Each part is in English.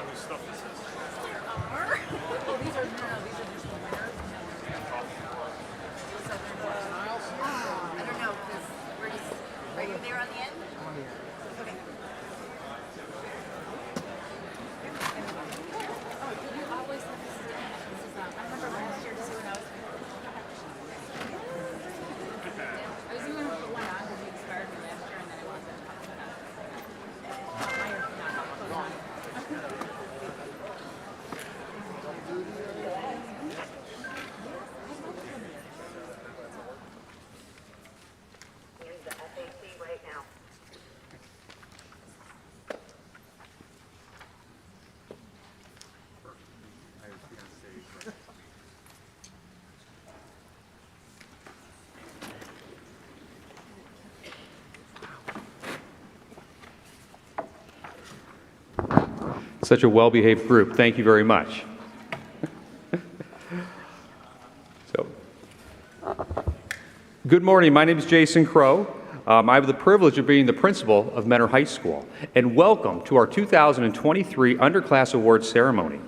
out whose stuff this is. Oh, these are just the winners. So I don't know, because are you there on the end? On here. Okay. Oh, you always have this is I remember last year, when I was even with the one on because he expired me last year and then I wasn't. Here's the FAC right now. Such a well-behaved group. Thank you very much. Good morning. My name is Jason Crow. I have the privilege of being the principal of Mentor High School, and welcome to our 2023 Underclass Awards ceremony.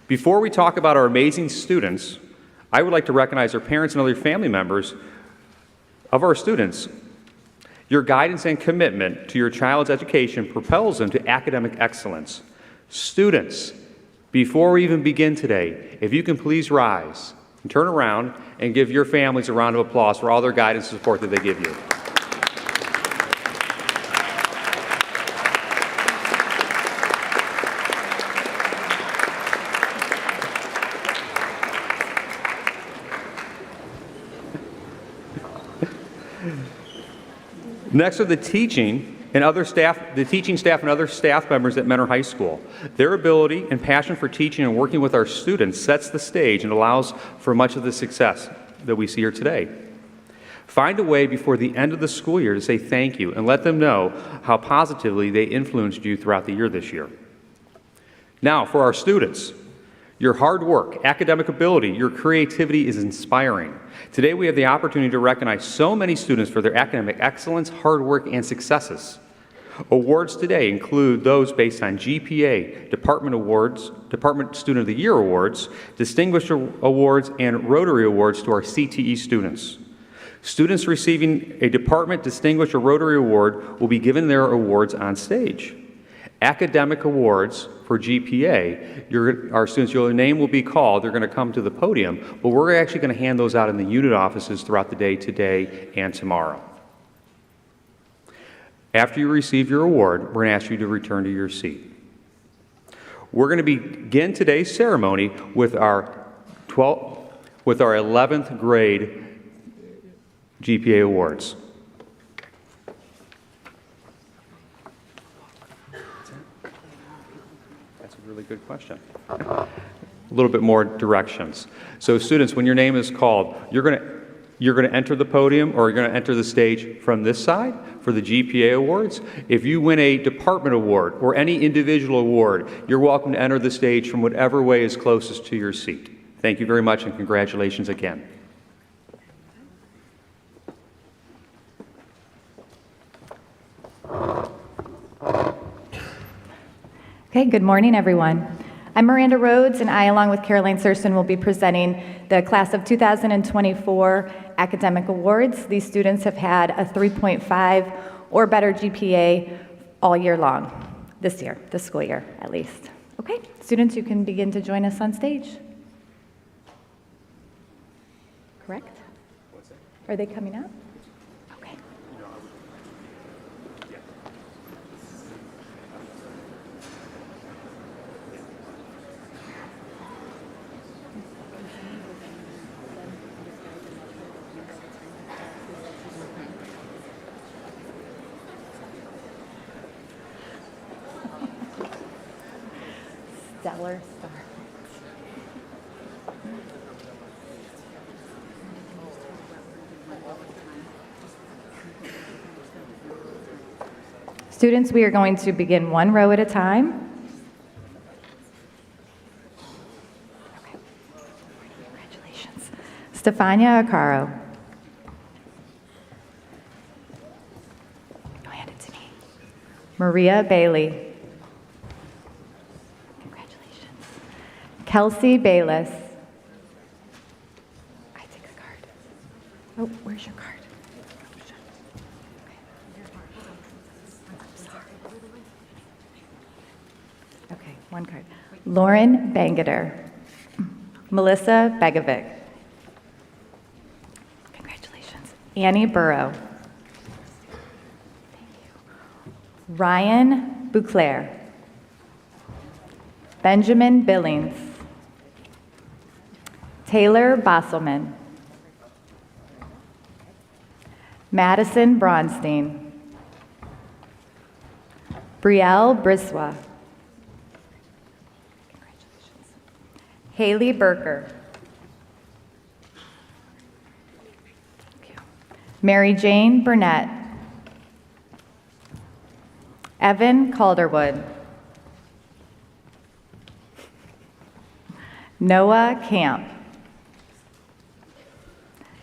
Before we talk about our amazing students, I would like to recognize our parents and other family members of our students. Your guidance and commitment to your child's education propels them to academic excellence. Students, before we even begin today, if you can please rise and turn around and give your families a round of applause for all their guidance and support that they give you. Next are the teaching staff and other staff members at Mentor High School. Their ability and passion for teaching and working with our students sets the stage and allows for much of the success that we see here today. Find a way before the end of the school year to say thank you and let them know how positively they influenced you throughout the year this year. Now, for our students, your hard work, academic ability, your creativity is inspiring. Today we have the opportunity to recognize so many students for their academic excellence, hard work, and successes. Awards today include those based on GPA, Department Awards, Department Student of the Year Awards, Distinguished Awards, and Rotary Awards to our CTE students. Students receiving a Department Distinguished or Rotary Award will be given their awards on stage. Academic awards for GPA, our students, your name will be called. They're going to come to the podium, but we're actually going to hand those out in the unit offices throughout the day today and tomorrow. After you receive your award, we're going to ask you to return to your seat. We're going to begin today's ceremony with our 11th grade GPA awards. That's a really good question. A little bit more directions. So students, when your name is called, you're going to enter the podium or you're going to enter the stage from this side for the GPA awards. If you win a department award or any individual award, you're welcome to enter the stage from whatever way is closest to your seat. Thank you very much and congratulations again. Okay, good morning, everyone. I'm Miranda Rhodes, and I, along with Caroline Surson, will be presenting the Class of 2024 Academic Awards. These students have had a 3.5 or better GPA all year long, this school year, at least. Okay, students, you can begin to join us on stage. Correct? Are they coming up? Okay. Stellar start. Students, we are going to begin one row at a time. Okay. Congratulations. Stefania Acaro. Go hand it to me. Maria Bailey. Kelsey Bayless. I take a card. Oh, where's your card? Okay, one card. Lauren Bangeter. Melissa Begovic. Congratulations. Annie Burrow. Ryan Bouclair. Benjamin Billings. Taylor Bosselman. Madison Bronstein. Brielle Briswa. Haley Berker. Mary Jane Burnett. Evan Calderwood. Noah Camp.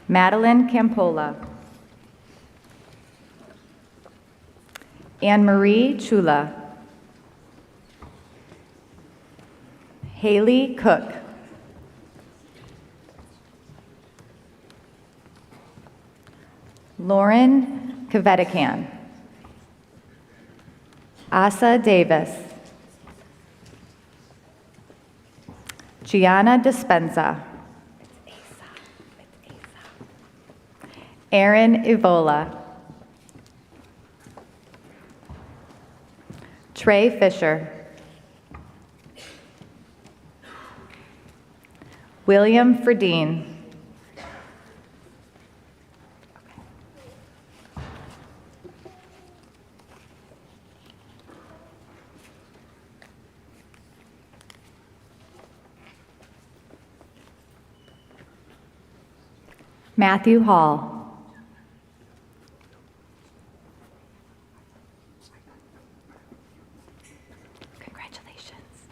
Madeline Campola. Anne-Marie Chula. Haley Cook. Lauren Kavetikan. Asa Davis. Gianna Dispenza. Aaron Evola. Trey Fisher. William Fredine. Matthew Hall. Congratulations.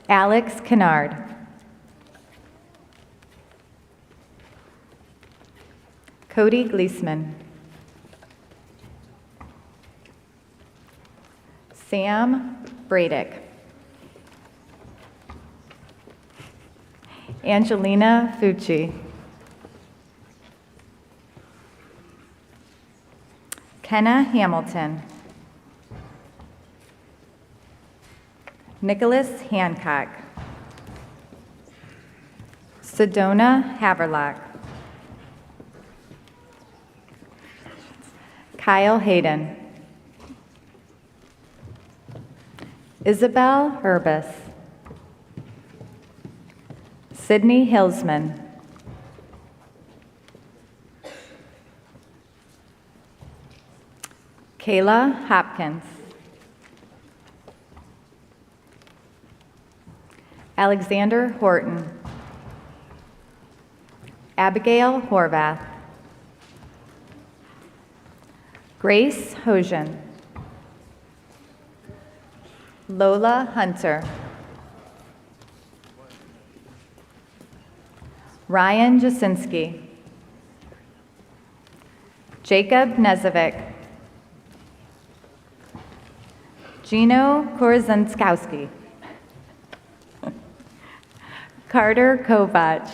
Alex Kennard. Cody Gleesman. Sam Bradick. Angelina Fucci. Kenna Hamilton. Nicholas Hancock. Sedona Haverlock. Kyle Hayden. Isabel Herbis. Sydney Hillsman. Kayla Hopkins. Alexander Horton. Abigail Horvath. Grace Hojan. Lola Hunter. Ryan Jasinski. Jacob Nezovic. Gino Korzanskowski. Carter Kovach.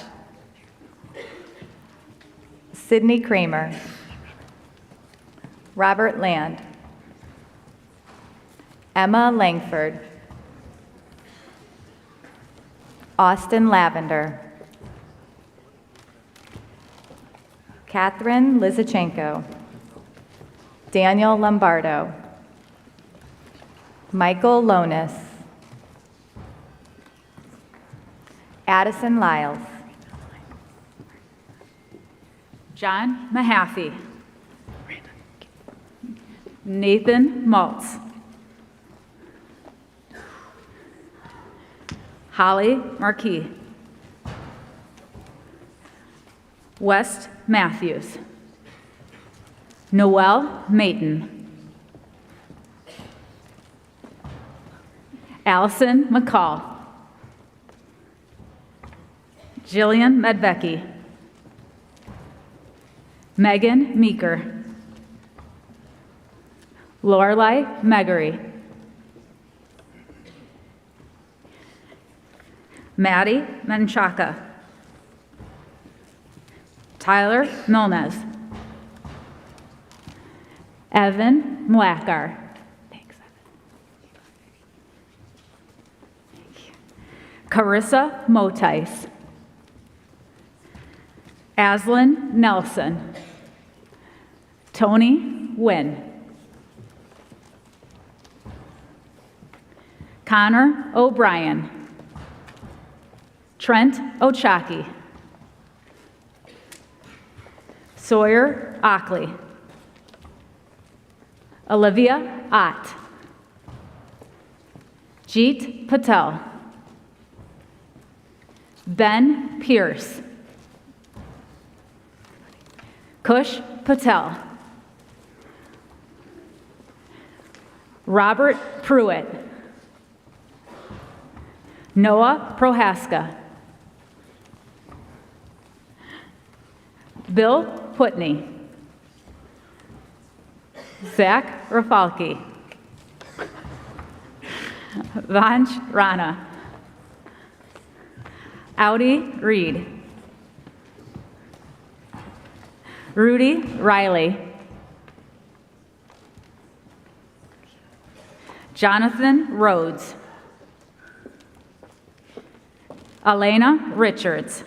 Sydney Kramer. Robert Land. Emma Langford. Austin Lavender. Catherine Lizachenko. Daniel Lombardo. Michael Lonis. Addison Lyles. John Mahaffey. Nathan Maltz. Holly Marquis. West Matthews. Noel Mayton. Allison McCall. Jillian Medvecki. Megan Meeker. Lorelai Meggery. Maddie Menchaca. Tyler Milnes. Evan Mlackar. Thanks, Evan. Carissa Motice. Aslan Nelson. Tony Wynn. Connor O'Brien. Trent Ochaki. Sawyer Ockley. Olivia Ott. Jeet Patel. Ben Pierce. Kush Patel. Robert Pruitt. Noah Prohaska. Bill Putney. Zach Rafalki. Vanj Rana. Audi Reed. Rudy Riley. Jonathan Rhodes. Elena Richards.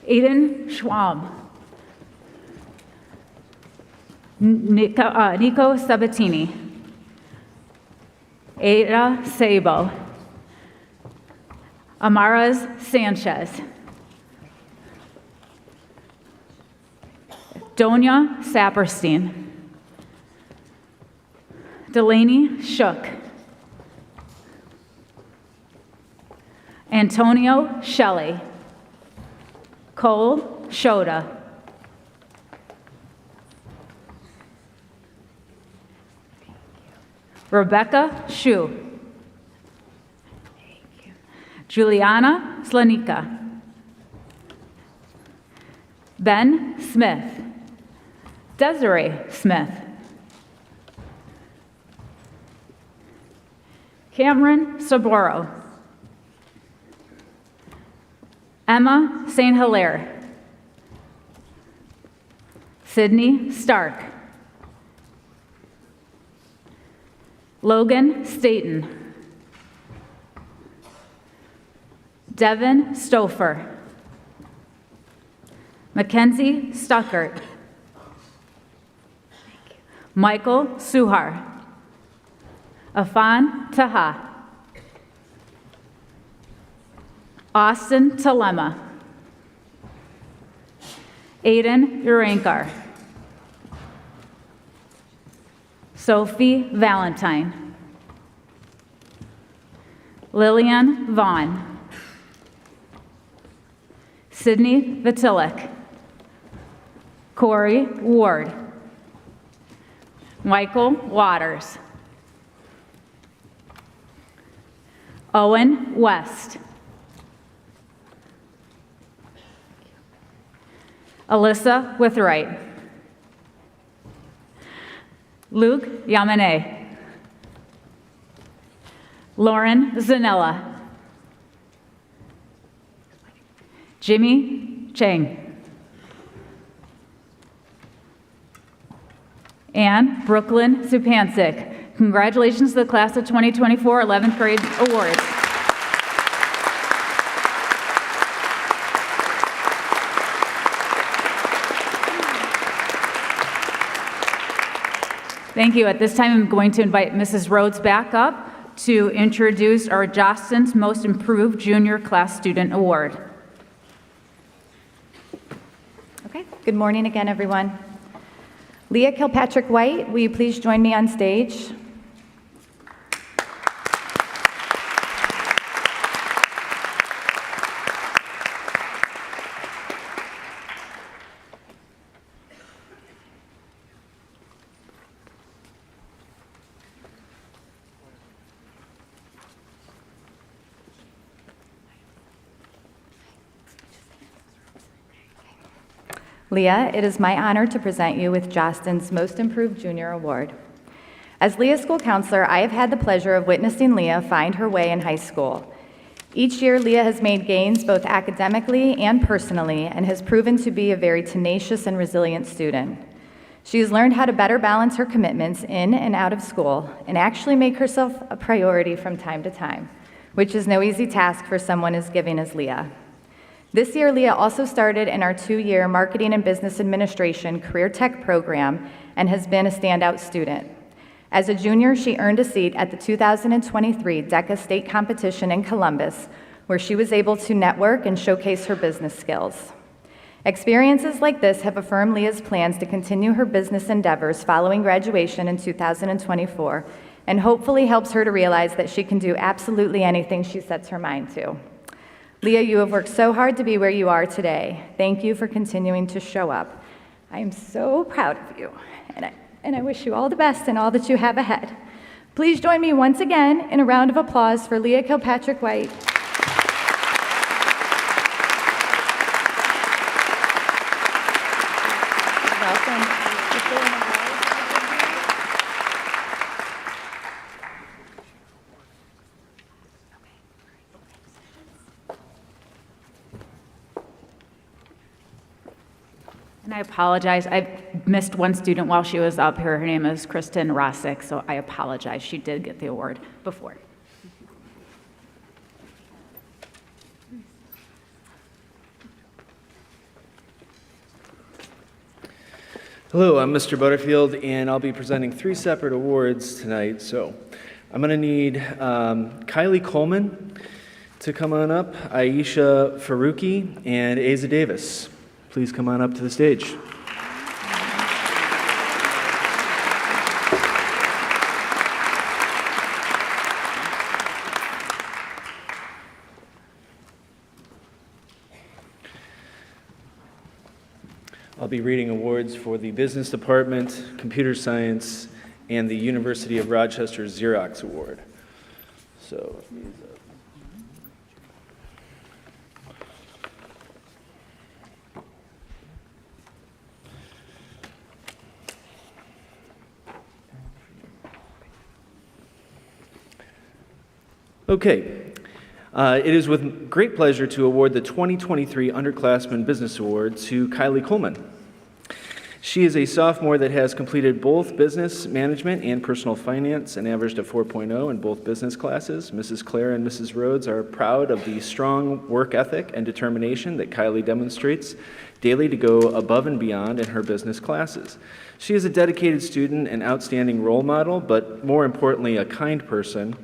Aiden Schwab. Nico Sabatini. Ada Sabo. Amaras Sanchez. Donia Saperstein. Delaney Shook. Antonio Shelley. Cole Shoda. Rebecca Shu. Juliana Slanika. Ben Smith. Desiree Smith. Cameron Saboro. Emma St. Hilaire. Sydney Stark. Logan Staten. Devin Stouffer. Mackenzie Stuckert. Michael Suhar. Afan Taha. Austin Telema. Aiden Urankar. Sophie Valentine. Lillian Vaughn. Sydney Vitilik. Corey Ward. Michael Waters. Owen West. Alyssa Withright. Luke Yamane. Lauren Zanella. Jimmy Chang. And Brooklyn Supancic. Congratulations to the class of 2024 11th grade awards. Thank you. At this time, I'm going to invite Mrs. Rhodes back up to introduce our Jostens Most Improved Junior Class Student Award. Okay, good morning again, everyone. Leah Kilpatrick White, will you please join me on stage? Leah, it is my honor to present you with Jostens Most Improved Junior Award. As Leah's school counselor, I have had the pleasure of witnessing Leah find her way in high school. Each year, Leah has made gains both academically and personally and has proven to be a very tenacious and resilient student. She has learned how to better balance her commitments in and out of school and actually make herself a priority from time to time, which is no easy task for someone as giving as Leah. This year, Leah also started in our 2-year Marketing and Business Administration Career Tech program and has been a standout student. As a junior, she earned a seat at the 2023 DECA State Competition in Columbus, where she was able to network and showcase her business skills. Experiences like this have affirmed Leah's plans to continue her business endeavors following graduation in 2024, and hopefully helps her to realize that she can do absolutely anything she sets her mind to. Leah, you have worked so hard to be where you are today. Thank you for continuing to show up. I am so proud of you, and I wish you all the best in all that you have ahead. Please join me once again in a round of applause for Leah Kilpatrick-White. And I apologize. I missed one student while she was up here. Her name is Kristen Rossick, so I apologize. She did get the award before. Hello, I'm Mr. Butterfield, and I'll be presenting 3 separate awards tonight. So I'm going to need Kylie Coleman to come on up, Aisha Faruqi, and Aza Davis. Please come on up to the stage. I'll be reading awards for the Business Department, Computer Science, and the University of Rochester Xerox Award. So, okay. It is with great pleasure to award the 2023 Underclassmen Business Award to Kylie Coleman. She is a sophomore that has completed both business management and personal finance and averaged a 4.0 in both business classes. Mrs. Claire and Mrs. Rhodes are proud of the strong work ethic and determination that Kylie demonstrates daily to go above and beyond in her business classes. She is a dedicated student and outstanding role model, but more importantly, a kind person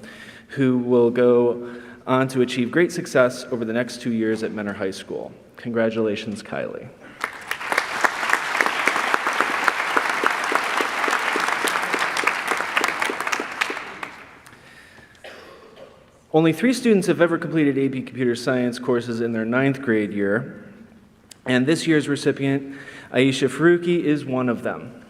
who will go on to achieve great success over the next 2 years at Mentor High School. Congratulations, Kylie. Only 3 students have ever completed AP Computer Science courses in their 9th grade year, and this year's recipient, Aisha Faruqi, is one of them.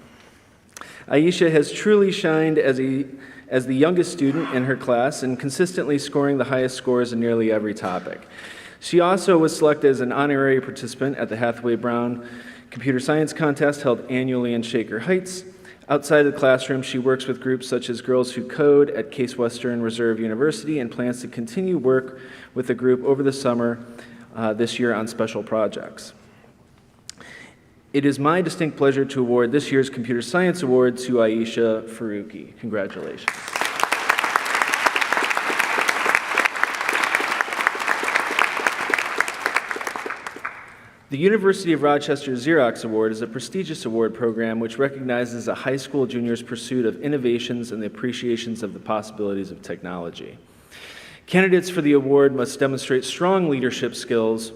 Aisha has truly shined as the youngest student in her class and consistently scoring the highest scores in nearly every topic. She also was selected as an honorary participant at the Hathaway Brown Computer Science Contest held annually in Shaker Heights. Outside the classroom, she works with groups such as Girls Who Code at Case Western Reserve University and plans to continue work with the group over the summer this year on special projects. It is my distinct pleasure to award this year's Computer Science Award to Aisha Faruqi. Congratulations. The University of Rochester Xerox Award is a prestigious award program which recognizes a high school junior's pursuit of innovations and the appreciations of the possibilities of technology. Candidates for the award must demonstrate strong leadership skills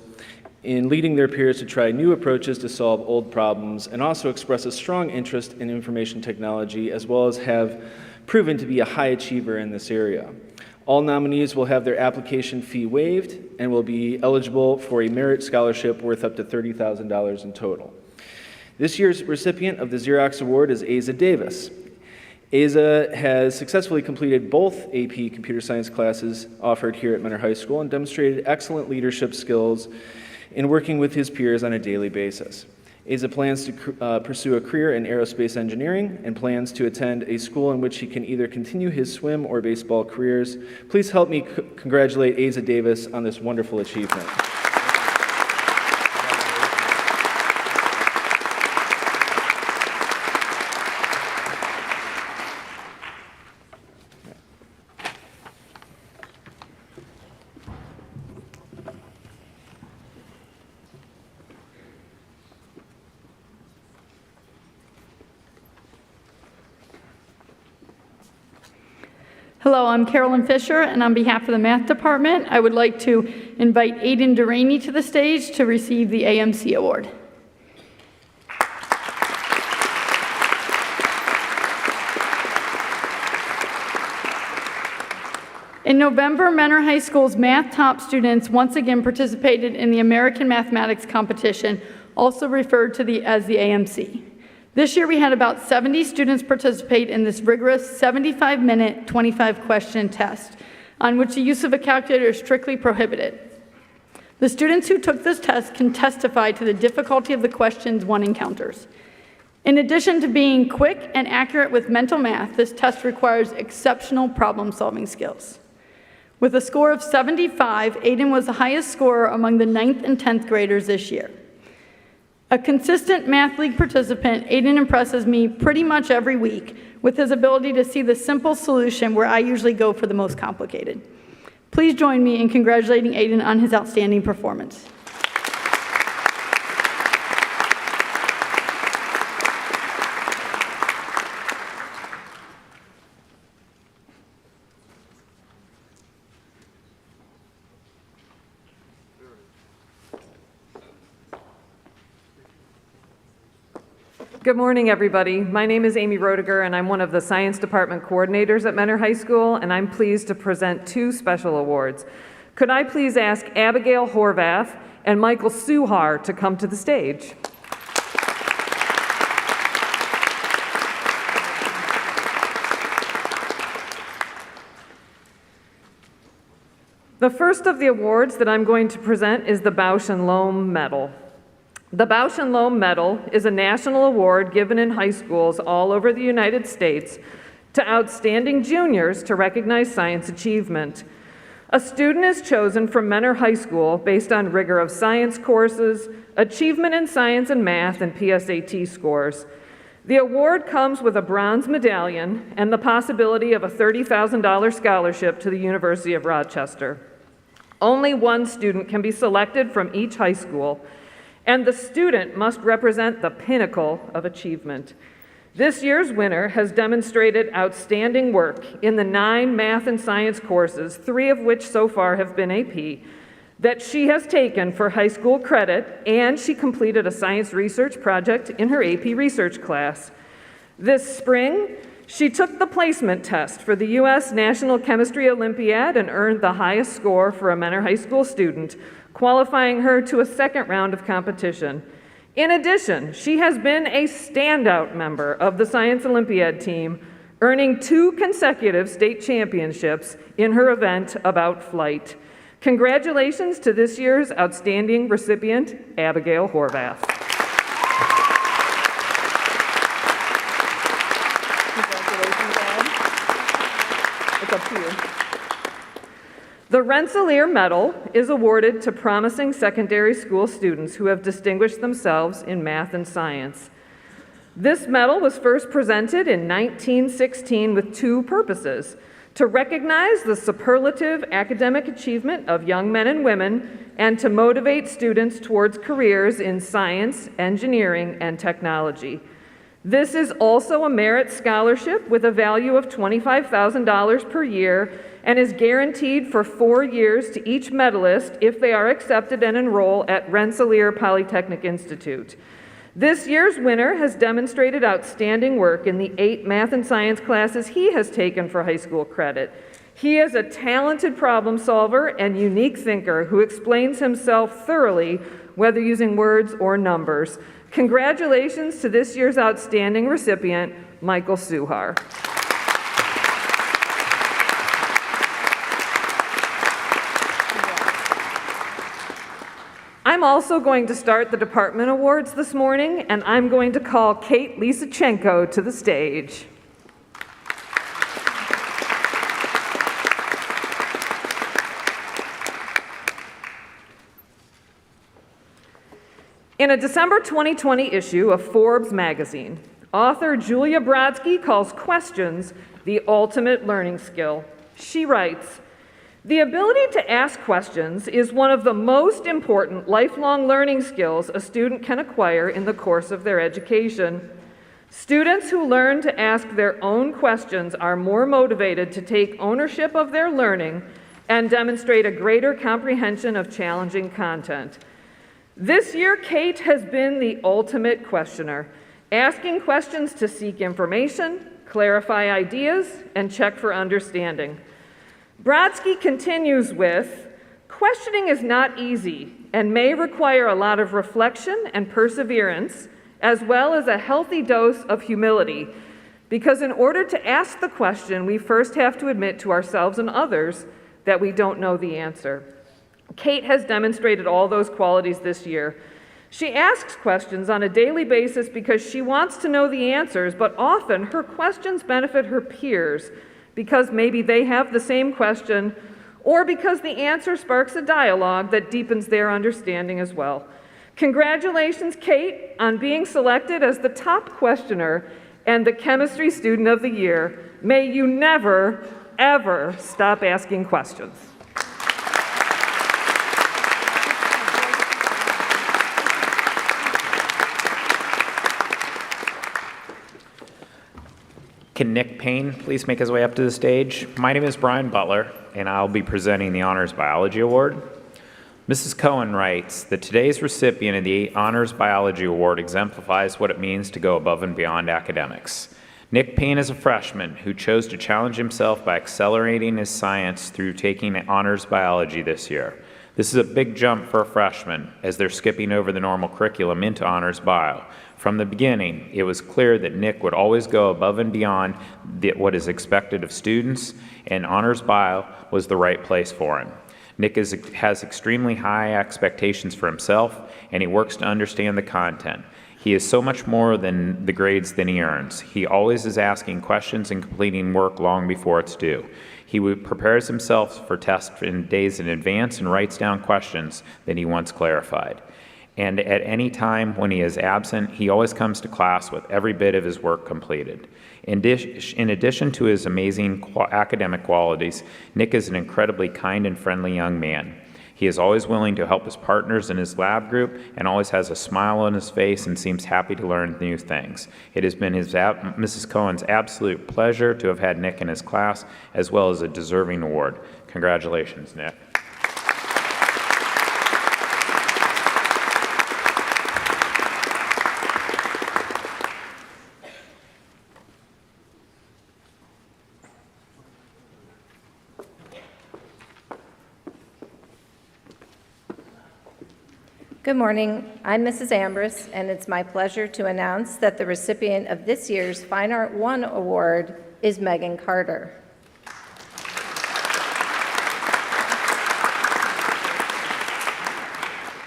in leading their peers to try new approaches to solve old problems, and also express a strong interest in information technology, as well as have proven to be a high achiever in this area. All nominees will have their application fee waived and will be eligible for a merit scholarship worth up to $30,000 in total. This year's recipient of the Xerox Award is Aza Davis. Aza has successfully completed both AP Computer Science classes offered here at Mentor High School and demonstrated excellent leadership skills in working with his peers on a daily basis. Asa plans to pursue a career in aerospace engineering and plans to attend a school in which he can either continue his swim or baseball careers. Please help me congratulate Asa Davis on this wonderful achievement. Hello, I'm Carolyn Fisher, and on behalf of the Math Department, I would like to invite Aiden Deraney to the stage to receive the AMC Award. In November, Mentor High School's math top students once again participated in the American Mathematics Competition, also referred to as the AMC. This year we had about 70 students participate in this rigorous 75-minute, 25-question test, on which the use of a calculator is strictly prohibited. The students who took this test can testify to the difficulty of the questions one encounters. In addition to being quick and accurate with mental math, this test requires exceptional problem-solving skills. With a score of 75, Aiden was the highest scorer among the 9th and 10th graders this year. A consistent Math League participant, Aiden impresses me pretty much every week with his ability to see the simple solution where I usually go for the most complicated. Please join me in congratulating Aiden on his outstanding performance. Good morning, everybody. My name is Amy Roediger, and I'm one of the Science Department coordinators at Mentor High School, and I'm pleased to present 2 special awards. Could I please ask Abigail Horvath and Michael Suhar to come to the stage? The first of the awards that I'm going to present is the Bausch and Lomb Medal. The Bausch and Lomb Medal is a national award given in high schools all over the United States to outstanding juniors to recognize science achievement. A student is chosen from Mentor High School based on rigor of science courses, achievement in science and math, and PSAT scores. The award comes with a bronze medallion and the possibility of a $30,000 scholarship to the University of Rochester. Only one student can be selected from each high school, and the student must represent the pinnacle of achievement. This year's winner has demonstrated outstanding work in the 9 math and science courses, 3 of which so far have been AP, that she has taken for high school credit, and she completed a science research project in her AP research class. This spring, she took the placement test for the U.S. National Chemistry Olympiad and earned the highest score for a Mentor High School student, qualifying her to a second round of competition. In addition, she has been a standout member of the Science Olympiad team, earning 2 consecutive state championships in her event about flight. Congratulations to this year's outstanding recipient, Abigail Horvath. Congratulations, Ab. It's up to you. The Rensselaer Medal is awarded to promising secondary school students who have distinguished themselves in math and science. This medal was first presented in 1916 with 2 purposes: to recognize the superlative academic achievement of young men and women, and to motivate students towards careers in science, engineering, and technology. This is also a merit scholarship with a value of $25,000 per year and is guaranteed for 4 years to each medalist if they are accepted and enroll at Rensselaer Polytechnic Institute. This year's winner has demonstrated outstanding work in the 8 math and science classes he has taken for high school credit. He is a talented problem solver and unique thinker who explains himself thoroughly, whether using words or numbers. Congratulations to this year's outstanding recipient, Michael Suhar. I'm also going to start the department awards this morning, and I'm going to call Kate Lisachenko to the stage. In a December 2020 issue of Forbes magazine, author Julia Brodsky calls questions the ultimate learning skill. She writes, "The ability to ask questions is one of the most important lifelong learning skills a student can acquire in the course of their education. Students who learn to ask their own questions are more motivated to take ownership of their learning and demonstrate a greater comprehension of challenging content. This year, Kate has been the ultimate questioner, asking questions to seek information, clarify ideas, and check for understanding." Brodsky continues with, "Questioning is not easy and may require a lot of reflection and perseverance, as well as a healthy dose of humility, because in order to ask the question, we first have to admit to ourselves and others that we don't know the answer." Kate has demonstrated all those qualities this year. She asks questions on a daily basis because she wants to know the answers, but often her questions benefit her peers because maybe they have the same question or because the answer sparks a dialogue that deepens their understanding as well. Congratulations, Kate, on being selected as the top questioner and the chemistry student of the year. May you never, ever stop asking questions. Can Nick Payne please make his way up to the stage? My name is Brian Butler, and I'll be presenting the Honors Biology Award. Mrs. Cohen writes that today's recipient of the Honors Biology Award exemplifies what it means to go above and beyond academics. Nick Payne is a freshman who chose to challenge himself by accelerating his science through taking Honors Biology this year. This is a big jump for a freshman, as they're skipping over the normal curriculum into Honors Bio. From the beginning, it was clear that Nick would always go above and beyond what is expected of students, and Honors Bio was the right place for him. Nick has extremely high expectations for himself, and he works to understand the content. He is so much more than the grades than he earns. He always is asking questions and completing work long before it's due. He prepares himself for tests in days in advance and writes down questions that he wants clarified. And at any time when he is absent, he always comes to class with every bit of his work completed. In addition to his amazing academic qualities, Nick is an incredibly kind and friendly young man. He is always willing to help his partners in his lab group and always has a smile on his face and seems happy to learn new things. It has been Mrs. Cohen's absolute pleasure to have had Nick in his class, as well as a deserving award. Congratulations, Nick. Good morning. I'm Mrs. Ambrose, and it's my pleasure to announce that the recipient of this year's Fine Art 1 award is Megan Carter.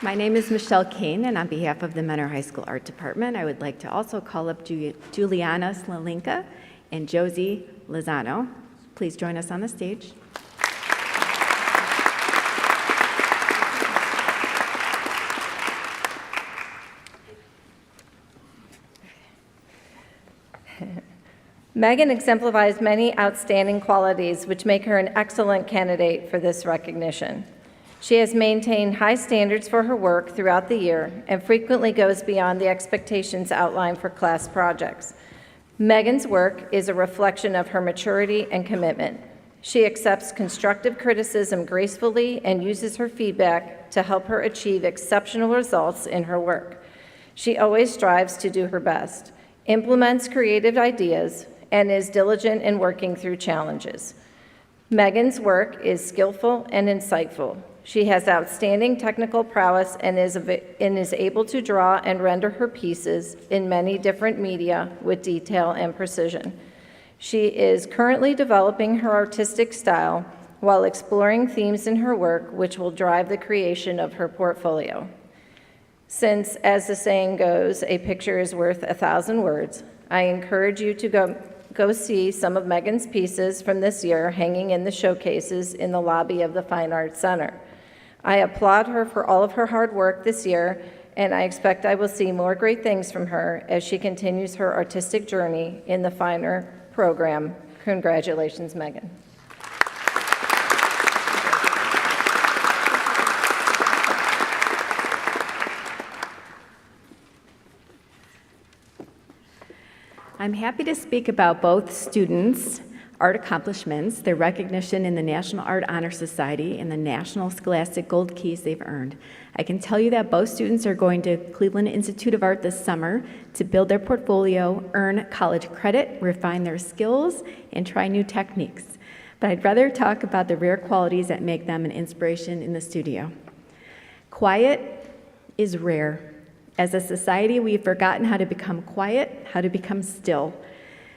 My name is Michelle Kane, and on behalf of the Mentor High School Art Department, I would like to also call up Juliana Slalinka and Josie Lozano. Please join us on the stage. Megan exemplifies many outstanding qualities which make her an excellent candidate for this recognition. She has maintained high standards for her work throughout the year and frequently goes beyond the expectations outlined for class projects. Megan's work is a reflection of her maturity and commitment. She accepts constructive criticism gracefully and uses her feedback to help her achieve exceptional results in her work. She always strives to do her best, implements creative ideas, and is diligent in working through challenges. Megan's work is skillful and insightful. She has outstanding technical prowess and is able to draw and render her pieces in many different media with detail and precision. She is currently developing her artistic style while exploring themes in her work which will drive the creation of her portfolio. Since, as the saying goes, a picture is worth 1,000 words, I encourage you to go see some of Megan's pieces from this year hanging in the showcases in the lobby of the Fine Arts Center. I applaud her for all of her hard work this year, and I expect I will see more great things from her as she continues her artistic journey in the Finer program. Congratulations, Megan. I'm happy to speak about both students' art accomplishments, their recognition in the National Art Honor Society, and the National Scholastic Gold Keys they've earned. I can tell you that both students are going to Cleveland Institute of Art this summer to build their portfolio, earn college credit, refine their skills, and try new techniques. But I'd rather talk about the rare qualities that make them an inspiration in the studio. Quiet is rare. As a society, we've forgotten how to become quiet, how to become still.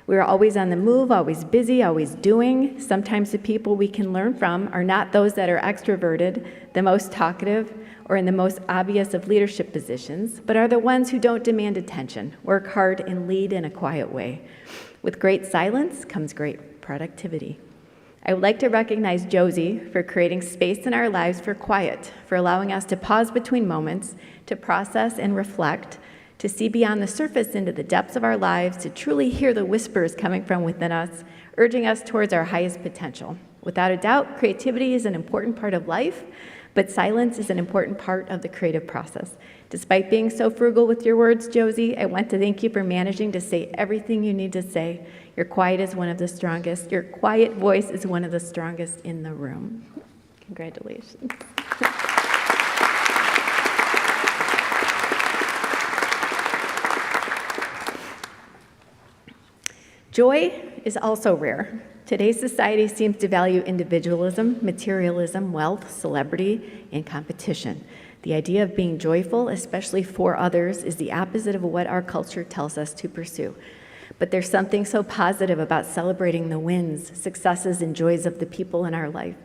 We're always on the move, always busy, always doing. Sometimes the people we can learn from are not those that are extroverted, the most talkative, or in the most obvious of leadership positions, but are the ones who don't demand attention, work hard, and lead in a quiet way. With great silence comes great productivity. I would like to recognize Josie for creating space in our lives for quiet, for allowing us to pause between moments, to process and reflect, to see beyond the surface into the depths of our lives, to truly hear the whispers coming from within us, urging us towards our highest potential. Without a doubt, creativity is an important part of life, but silence is an important part of the creative process. Despite being so frugal with your words, Josie, I want to thank you for managing to say everything you need to say. Your quiet voice is one of the strongest in the room. Congratulations. Joy is also rare. Today's society seems to value individualism, materialism, wealth, celebrity, and competition. The idea of being joyful, especially for others, is the opposite of what our culture tells us to pursue. But there's something so positive about celebrating the wins, successes, and joys of the people in our life.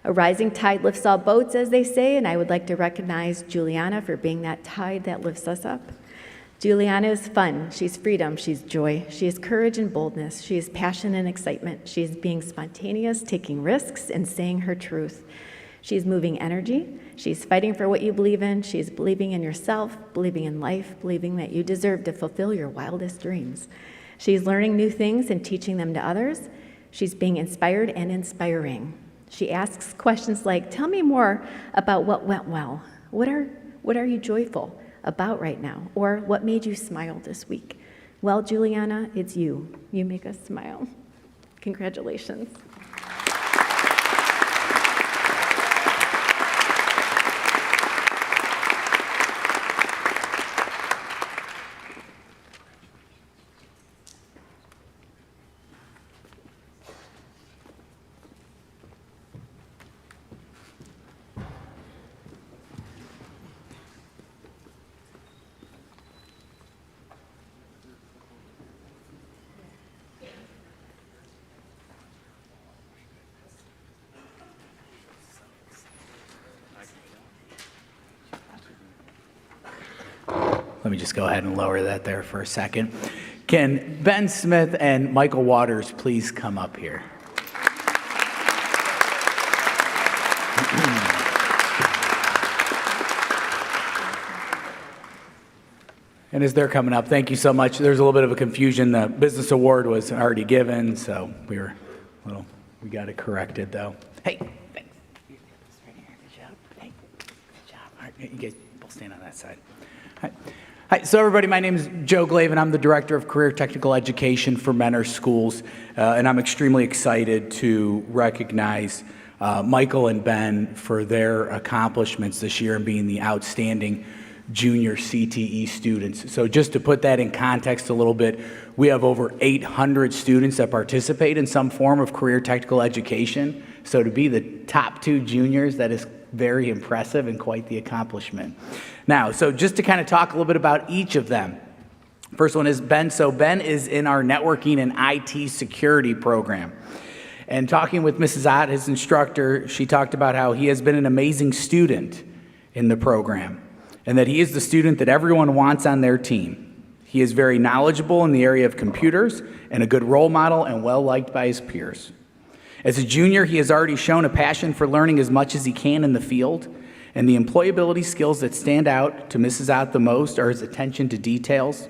A rising tide lifts all boats, as they say, and I would like to recognize Juliana for being that tide that lifts us up. Juliana is fun, she's freedom, she's joy, she is courage and boldness, she is passion and excitement, she is being spontaneous, taking risks, and saying her truth. She is moving energy, she's fighting for what you believe in, she is believing in yourself, believing in life, believing that you deserve to fulfill your wildest dreams. She's learning new things and teaching them to others. She's being inspired and inspiring. She asks questions like, tell me more about what went well. What are you joyful about right now? Or what made you smile this week? Well, Juliana, it's you. You make us smile. Congratulations. Let me just go ahead and lower that there for a second. Can Ben Smith and Michael Waters please come up here? And as they're coming up, thank you so much. There's a little bit of a confusion. The business award was already given, so we got it corrected though. Hey, thanks. Right here. Good job. Hey, good job. All right, you guys both stand on that side. Hi, so everybody, my name is Joe Glavin. I'm the Director of Career Technical Education for Mentor Schools, and I'm extremely excited to recognize Michael and Ben for their accomplishments this year and being the outstanding junior CTE students. So just to put that in context a little bit, we have over 800 students that participate in some form of career technical education. So to be the top 2 juniors, that is very impressive and quite the accomplishment. Now, so just to kind of talk a little bit about each of them. First one is Ben. So Ben is in our networking and IT security program. And talking with Mrs. Ott, his instructor, she talked about how he has been an amazing student in the program. and that he is the student that everyone wants on their team. He is very knowledgeable in the area of computers and a good role model and well-liked by his peers. As a junior, he has already shown a passion for learning as much as he can in the field, and the employability skills that stand out to Mrs. Ott the most are his attention to details,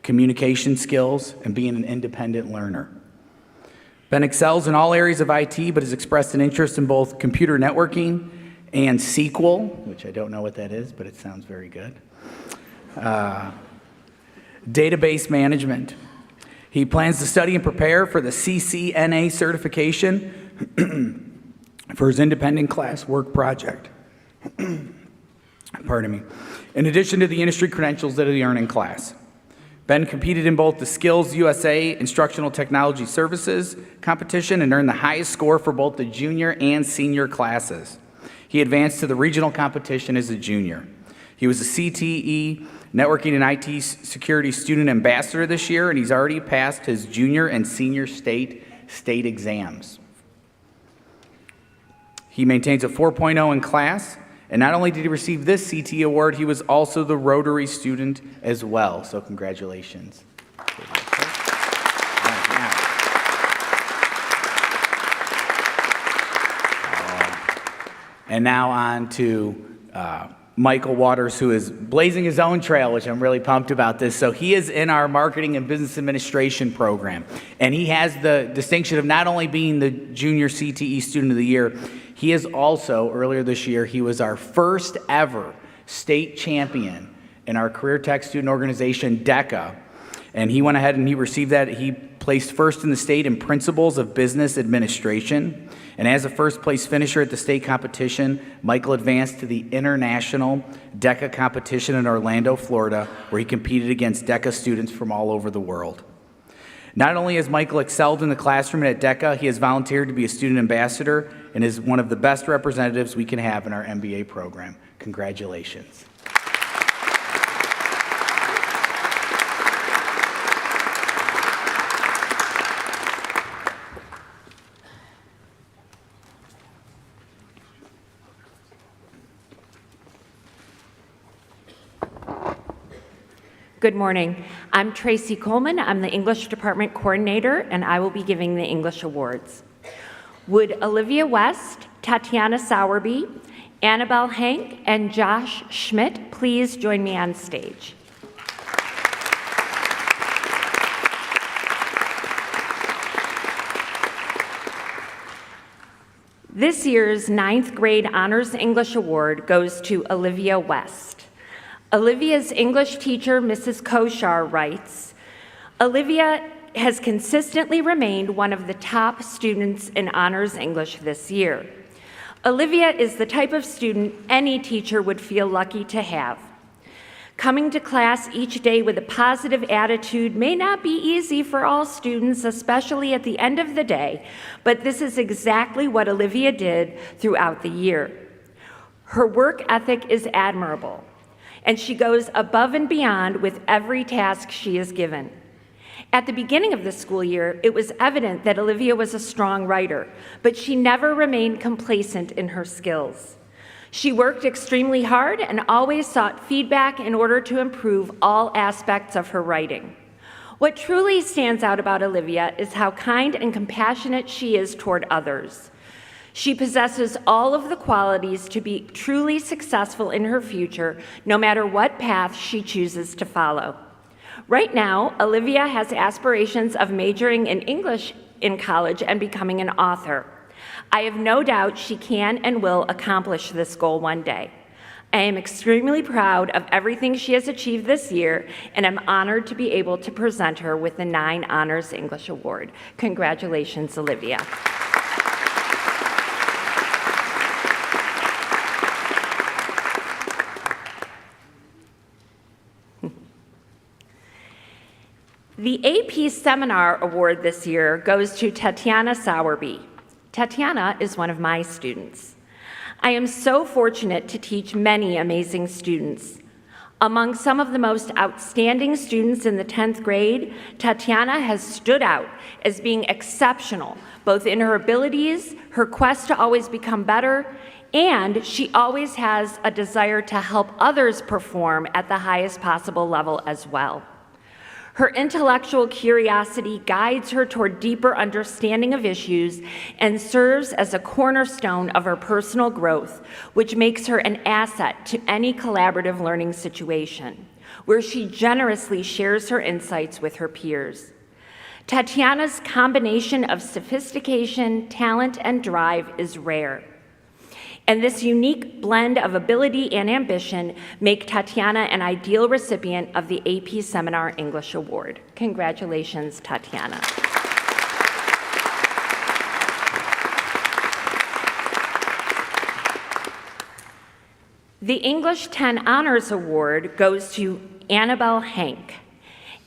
communication skills, and being an independent learner. Ben excels in all areas of IT, but has expressed an interest in both computer networking and SQL, which I don't know what that is, but it sounds very good. Database management. He plans to study and prepare for the CCNA certification for his independent class work project. Pardon me. In addition to the industry credentials that he earned in class. Ben competed in both the Skills USA Instructional Technology Services competition and earned the highest score for both the junior and senior classes. He advanced to the regional competition as a junior. He was a CTE Networking and IT Security Student Ambassador this year, and he's already passed his junior and senior state exams. He maintains a 4.0 in class, and not only did he receive this CTE award, he was also the Rotary student as well, so congratulations. And now on to Michael Waters, who is blazing his own trail, which I'm really pumped about this. So he is in our Marketing and Business Administration program, and he has the distinction of not only being the Junior CTE Student of the Year, he is also, earlier this year, he was our first ever state champion in our Career Tech Student Organization, DECA, and he went ahead and he received that. He placed first in the state in Principles of Business Administration. And as a first place finisher at the state competition, Michael advanced to the international DECA competition in Orlando, Florida, where he competed against DECA students from all over the world. Not only has Michael excelled in the classroom and at DECA, he has volunteered to be a student ambassador and is one of the best representatives we can have in our MBA program. Congratulations. Good morning. I'm Tracy Coleman. I'm the English Department Coordinator, and I will be giving the English Awards. Would Olivia West, Tatiana Sowerby, Annabelle Hank, and Josh Schmidt please join me on stage? This year's 9th grade Honors English Award goes to Olivia West. Olivia's English teacher, Mrs. Koshar, writes, Olivia has consistently remained one of the top students in Honors English this year. Olivia is the type of student any teacher would feel lucky to have. Coming to class each day with a positive attitude may not be easy for all students, especially at the end of the day, but this is exactly what Olivia did throughout the year. Her work ethic is admirable, and she goes above and beyond with every task she is given. At the beginning of the school year, it was evident that Olivia was a strong writer, but she never remained complacent in her skills. She worked extremely hard and always sought feedback in order to improve all aspects of her writing. What truly stands out about Olivia is how kind and compassionate she is toward others. She possesses all of the qualities to be truly successful in her future, no matter what path she chooses to follow. Right now, Olivia has aspirations of majoring in English in college and becoming an author. I have no doubt she can and will accomplish this goal one day. I am extremely proud of everything she has achieved this year, and I'm honored to be able to present her with the 9 Honors English Award. Congratulations, Olivia. The AP Seminar Award this year goes to Tatiana Sowerby. Tatiana is one of my students. I am so fortunate to teach many amazing students. Among some of the most outstanding students in the 10th grade, Tatiana has stood out as being exceptional, both in her abilities, her quest to always become better, and she always has a desire to help others perform at the highest possible level as well. Her intellectual curiosity guides her toward deeper understanding of issues and serves as a cornerstone of her personal growth, which makes her an asset to any collaborative learning situation, where she generously shares her insights with her peers. Tatiana's combination of sophistication, talent, and drive is rare. And this unique blend of ability and ambition make Tatiana an ideal recipient of the AP Seminar English Award. Congratulations, Tatiana. The English 10 Honors Award goes to Annabelle Hank.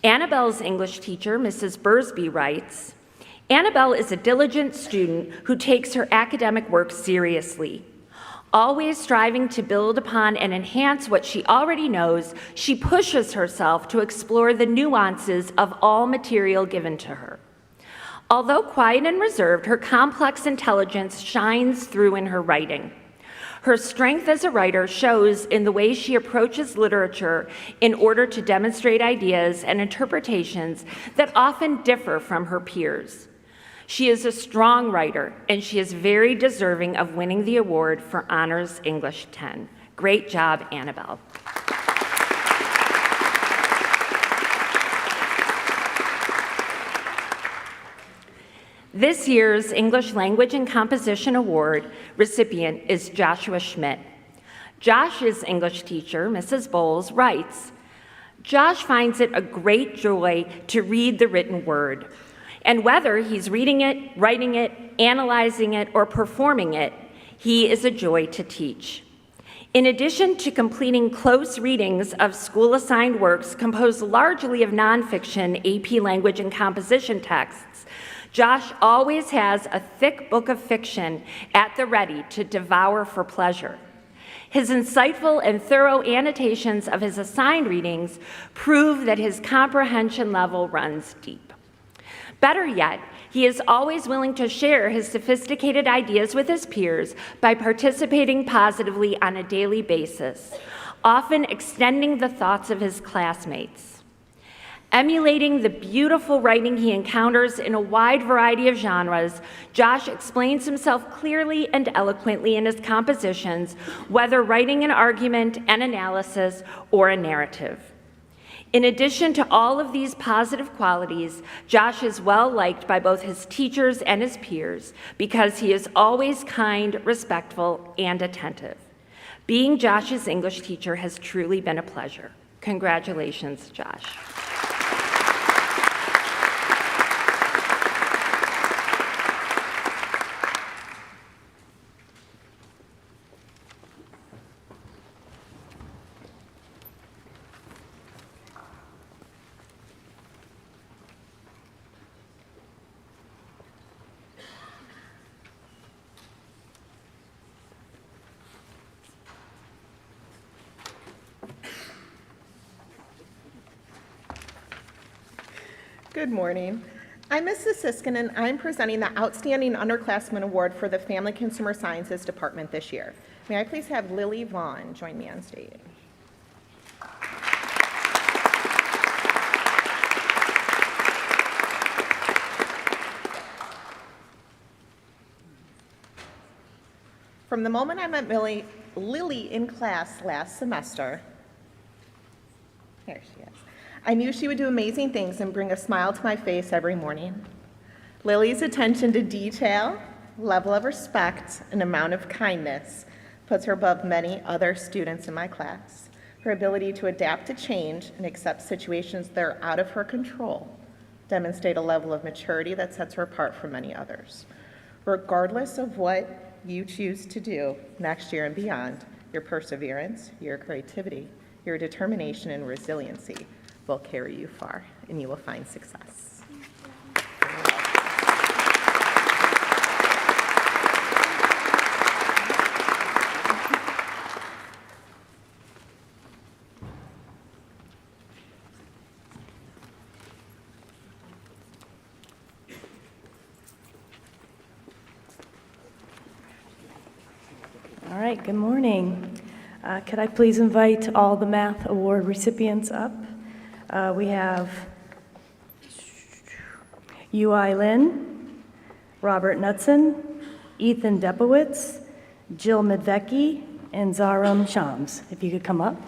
Annabelle's English teacher, Mrs. Bursby, writes, Annabelle is a diligent student who takes her academic work seriously. Always striving to build upon and enhance what she already knows, she pushes herself to explore the nuances of all material given to her. Although quiet and reserved, her complex intelligence shines through in her writing. Her strength as a writer shows in the way she approaches literature in order to demonstrate ideas and interpretations that often differ from her peers. She is a strong writer, and she is very deserving of winning the award for Honors English 10. Great job, Annabelle. This year's English Language and Composition Award recipient is Joshua Schmidt. Josh's English teacher, Mrs. Bowles, writes, Josh finds it a great joy to read the written word. And whether he's reading it, writing it, analyzing it, or performing it, he is a joy to teach. In addition to completing close readings of school-assigned works composed largely of nonfiction AP language and composition texts, Josh always has a thick book of fiction at the ready to devour for pleasure. His insightful and thorough annotations of his assigned readings prove that his comprehension level runs deep. Better yet, he is always willing to share his sophisticated ideas with his peers by participating positively on a daily basis, often extending the thoughts of his classmates. Emulating the beautiful writing he encounters in a wide variety of genres, Josh explains himself clearly and eloquently in his compositions, whether writing an argument, an analysis, or a narrative. In addition to all of these positive qualities, Josh is well liked by both his teachers and his peers because he is always kind, respectful, and attentive. Being Josh's English teacher has truly been a pleasure. Congratulations, Josh. Good morning. I'm Mrs. Siskin, and I'm presenting the Outstanding Underclassmen Award for the Family Consumer Sciences Department this year. May I please have Lily Vaughn join me on stage? From the moment I met Lily in class last semester, here she is, I knew she would do amazing things and bring a smile to my face every morning. Lily's attention to detail, level of respect, and amount of kindness puts her above many other students in my class. Her ability to adapt to change and accept situations that are out of her control demonstrate a level of maturity that sets her apart from many others. Regardless of what you choose to do next year and beyond, your perseverance, your creativity, your determination, and resiliency will carry you far, and you will find success. All right, good morning. Could I please invite all the math award recipients up? We have UI Lin, Robert Knutson, Ethan Depowitz, Jill Medvecki, and Zaram Shams. If you could come up.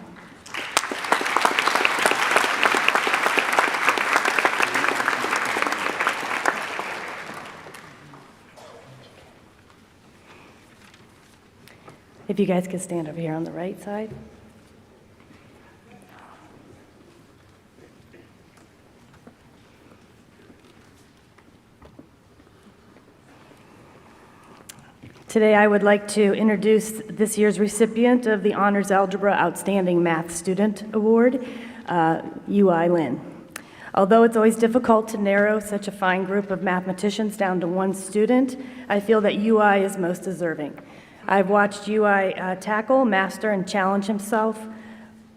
If you guys could stand over here on the right side. Today, I would like to introduce this year's recipient of the Honors Algebra Outstanding Math Student Award, UI Lin. Although it's always difficult to narrow such a fine group of mathematicians down to one student, I feel that UI is most deserving. I've watched UI tackle, master, and challenge himself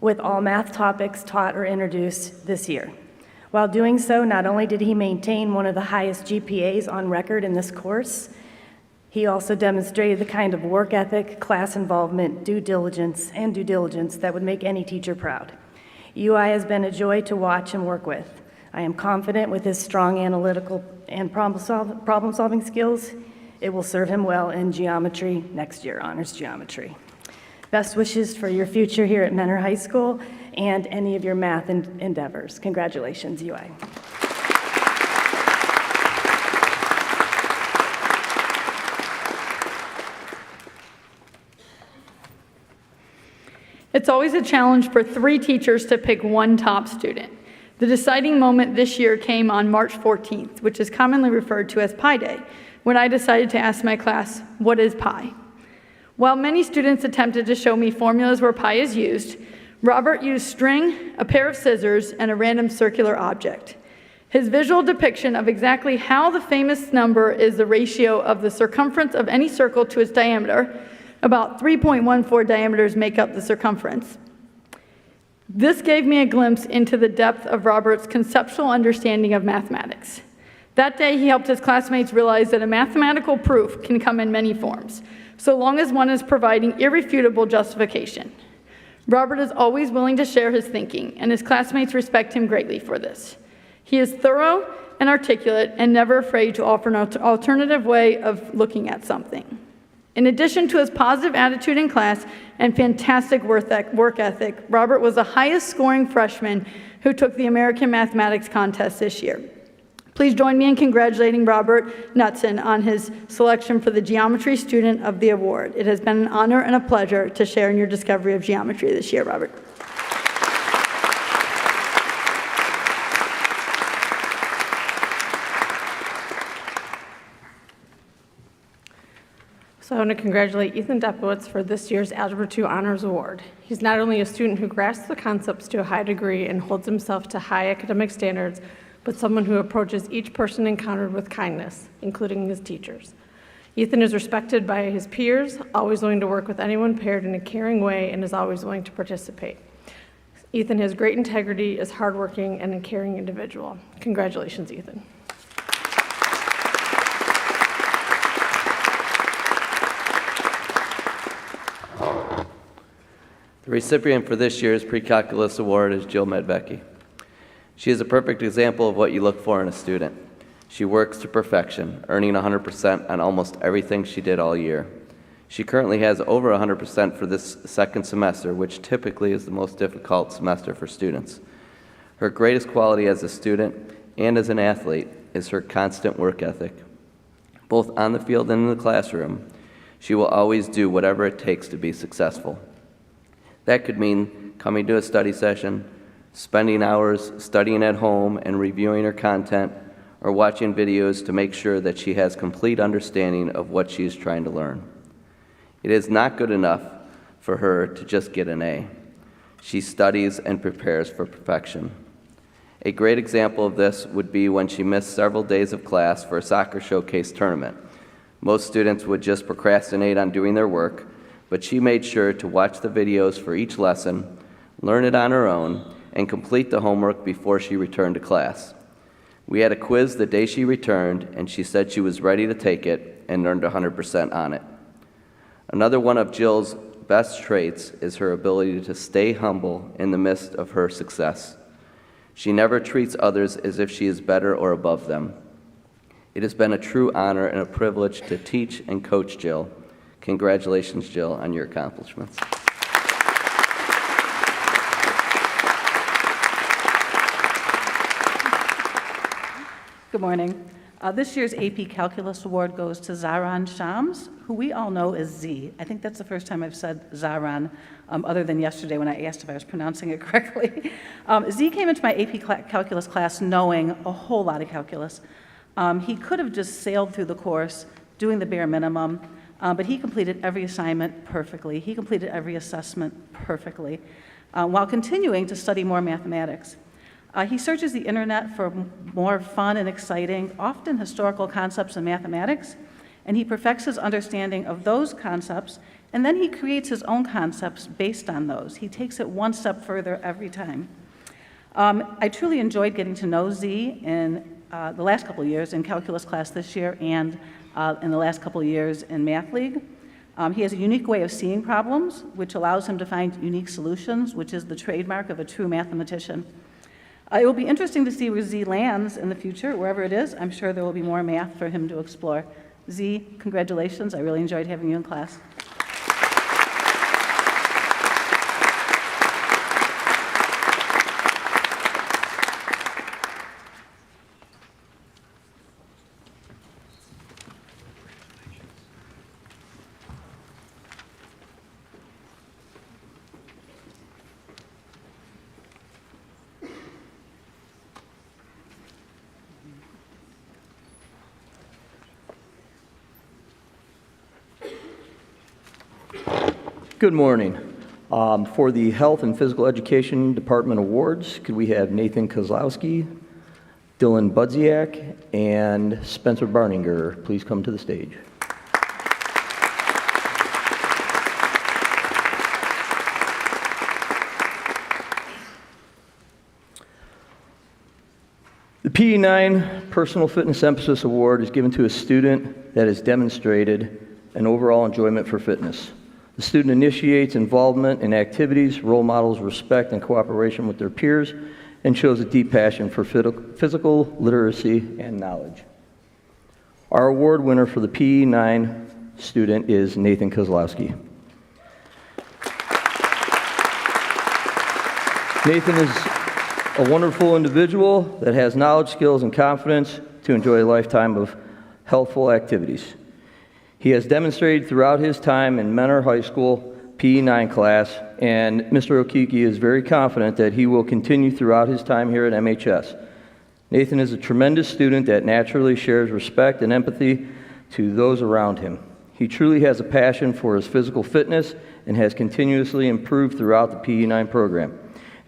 with all math topics taught or introduced this year. While doing so, not only did he maintain one of the highest GPAs on record in this course, he also demonstrated the kind of work ethic, class involvement, due diligence that would make any teacher proud. UI has been a joy to watch and work with. I am confident with his strong analytical and problem-solving skills, it will serve him well in geometry next year, honors geometry. Best wishes for your future here at Mentor High School and any of your math endeavors. Congratulations, UI. It's always a challenge for 3 teachers to pick one top student. The deciding moment this year came on March 14th, which is commonly referred to as Pi Day, when I decided to ask my class, what is pi? While many students attempted to show me formulas where pi is used, Robert used string, a pair of scissors, and a random circular object. His visual depiction of exactly how the famous number is the ratio of the circumference of any circle to its diameter, about 3.14 diameters make up the circumference. This gave me a glimpse into the depth of Robert's conceptual understanding of mathematics. That day, he helped his classmates realize that a mathematical proof can come in many forms, so long as one is providing irrefutable justification. Robert is always willing to share his thinking, and his classmates respect him greatly for this. He is thorough and articulate and never afraid to offer an alternative way of looking at something. In addition to his positive attitude in class and fantastic work ethic, Robert was the highest scoring freshman who took the American Mathematics Contest this year. Please join me in congratulating Robert Knutson on his selection for the Geometry Student of the Award. It has been an honor and a pleasure to share in your discovery of geometry this year, Robert. So I want to congratulate Ethan Depowitz for this year's Algebra 2 Honors Award. He's not only a student who grasps the concepts to a high degree and holds himself to high academic standards, but someone who approaches each person encountered with kindness, including his teachers. Ethan is respected by his peers, always willing to work with anyone paired in a caring way, and is always willing to participate. Ethan has great integrity, is hardworking, and a caring individual. Congratulations, Ethan. The recipient for this year's Pre-Calculus Award is Jill Medvecki. She is a perfect example of what you look for in a student. She works to perfection, earning 100% on almost everything she did all year. She currently has over 100% for this second semester, which typically is the most difficult semester for students. Her greatest quality as a student and as an athlete is her constant work ethic. Both on the field and in the classroom, she will always do whatever it takes to be successful. That could mean coming to a study session, spending hours studying at home and reviewing her content, or watching videos to make sure that she has complete understanding of what she is trying to learn. It is not good enough for her to just get an A. She studies and prepares for perfection. A great example of this would be when she missed several days of class for a soccer showcase tournament. Most students would just procrastinate on doing their work, but she made sure to watch the videos for each lesson, learn it on her own, and complete the homework before she returned to class. We had a quiz the day she returned, and she said she was ready to take it and earned 100% on it. Another one of Jill's best traits is her ability to stay humble in the midst of her success. She never treats others as if she is better or above them. It has been a true honor and a privilege to teach and coach Jill. Congratulations, Jill, on your accomplishments. Good morning. This year's AP Calculus Award goes to Zaran Shams, who we all know as Z. I think that's the first time I've said Zaran, other than yesterday when I asked if I was pronouncing it correctly. Z came into my AP Calculus class knowing a whole lot of calculus. He could have just sailed through the course, doing the bare minimum, but he completed every assignment perfectly. He completed every assessment perfectly, while continuing to study more mathematics. He searches the internet for more fun and exciting, often historical concepts in mathematics, and he perfects his understanding of those concepts, and then he creates his own concepts based on those. He takes it one step further every time. I truly enjoyed getting to know Z in the last couple of years in calculus class this year and in the last couple of years in Math League. He has a unique way of seeing problems, which allows him to find unique solutions, which is the trademark of a true mathematician. It will be interesting to see where Z lands in the future, wherever it is. I'm sure there will be more math for him to explore. Z, congratulations. I really enjoyed having you in class. Good morning. For the Health and Physical Education Department Awards, could we have Nathan Kozlowski, Dylan Budziak, and Spencer Barninger please come to the stage? The PE9 Personal Fitness Emphasis Award is given to a student that has demonstrated an overall enjoyment for fitness. The student initiates involvement in activities, role models respect and cooperation with their peers, and shows a deep passion for physical literacy and knowledge. Our award winner for the PE9 student is Nathan Kozlowski. Nathan is a wonderful individual that has knowledge, skills, and confidence to enjoy a lifetime of healthful activities. He has demonstrated throughout his time in Mentor High School PE9 class, and Mr. Okiki is very confident that he will continue throughout his time here at MHS. Nathan is a tremendous student that naturally shares respect and empathy to those around him. He truly has a passion for his physical fitness and has continuously improved throughout the PE9 program.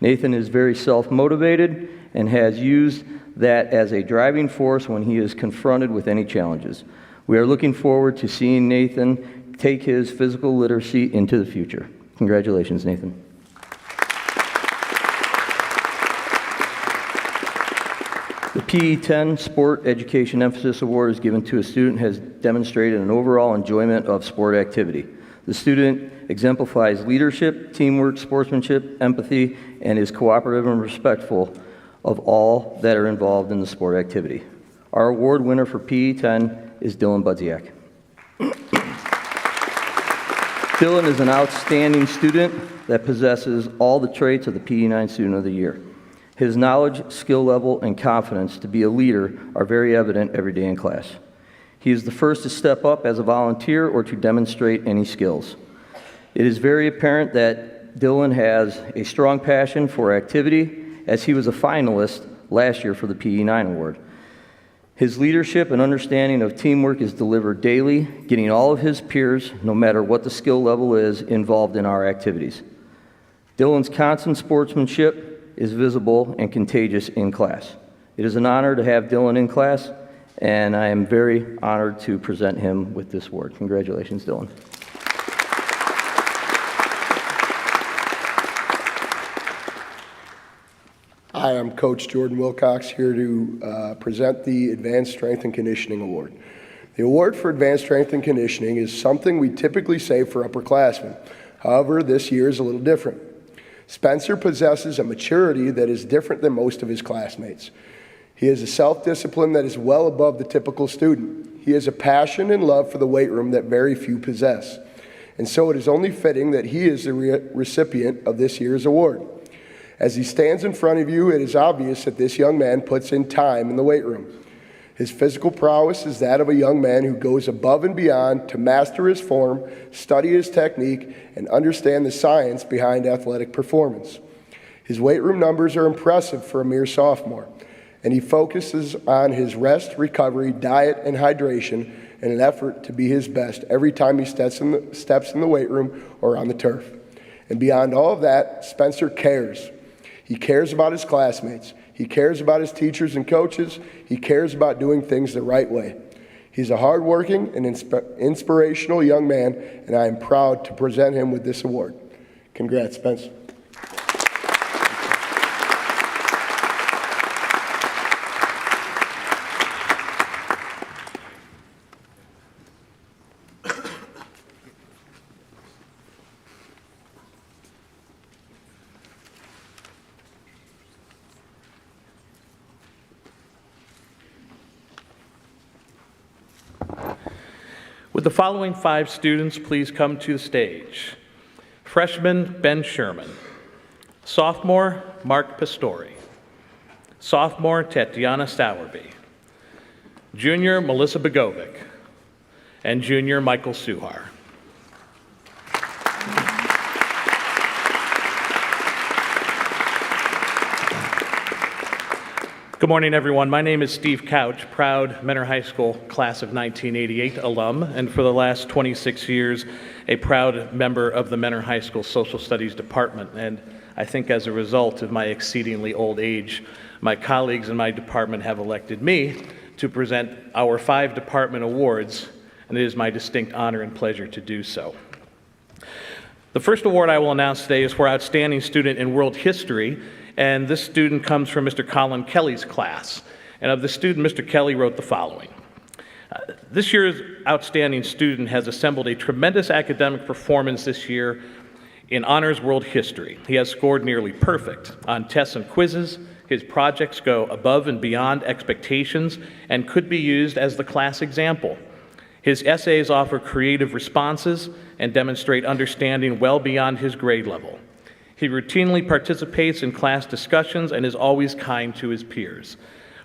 Nathan is very self-motivated and has used that as a driving force when he is confronted with any challenges. We are looking forward to seeing Nathan take his physical literacy into the future. Congratulations, Nathan. The PE10 Sport Education Emphasis Award is given to a student who has demonstrated an overall enjoyment of sport activity. The student exemplifies leadership, teamwork, sportsmanship, empathy, and is cooperative and respectful of all that are involved in the sport activity. Our award winner for PE10 is Dylan Budziak. Dylan is an outstanding student that possesses all the traits of the PE9 Student of the Year. His knowledge, skill level, and confidence to be a leader are very evident every day in class. He is the first to step up as a volunteer or to demonstrate any skills. It is very apparent that Dylan has a strong passion for activity, as he was a finalist last year for the PE9 Award. His leadership and understanding of teamwork is delivered daily, getting all of his peers, no matter what the skill level is, involved in our activities. Dylan's constant sportsmanship is visible and contagious in class. It is an honor to have Dylan in class, and I am very honored to present him with this award. Congratulations, Dylan. Hi, I'm Coach Jordan Wilcox, here to present the Advanced Strength and Conditioning Award. The award for advanced strength and conditioning is something we typically save for upperclassmen. However, this year is a little different. Spencer possesses a maturity that is different than most of his classmates. He has a self-discipline that is well above the typical student. He has a passion and love for the weight room that very few possess. And so it is only fitting that he is the recipient of this year's award. As he stands in front of you, it is obvious that this young man puts in time in the weight room. His physical prowess is that of a young man who goes above and beyond to master his form, study his technique, and understand the science behind athletic performance. His weight room numbers are impressive for a mere sophomore, and he focuses on his rest, recovery, diet, and hydration in an effort to be his best every time he steps in the weight room or on the turf. And beyond all of that, Spencer cares. He cares about his classmates. He cares about his teachers and coaches. He cares about doing things the right way. He's a hardworking and inspirational young man, and I am proud to present him with this award. Congrats, Spence. Would the following 5 students please come to the stage? Freshman Ben Sherman, sophomore Mark Pistori, sophomore Tatiana Sowerby, junior Melissa Begovic, and junior Michael Suhar. Good morning, everyone. My name is Steve Couch, proud Mentor High School class of 1988 alum, and for the last 26 years, a proud member of the Mentor High School Social Studies Department. And I think as a result of my exceedingly old age, my colleagues in my department have elected me to present our 5 department awards, and it is my distinct honor and pleasure to do so. The first award I will announce today is for Outstanding Student in World History, and this student comes from Mr. Colin Kelly's class. And of the student, Mr. Kelly wrote the following. This year's outstanding student has assembled a tremendous academic performance this year in Honors World History. He has scored nearly perfect on tests and quizzes. His projects go above and beyond expectations and could be used as the class example. His essays offer creative responses and demonstrate understanding well beyond his grade level. He routinely participates in class discussions and is always kind to his peers.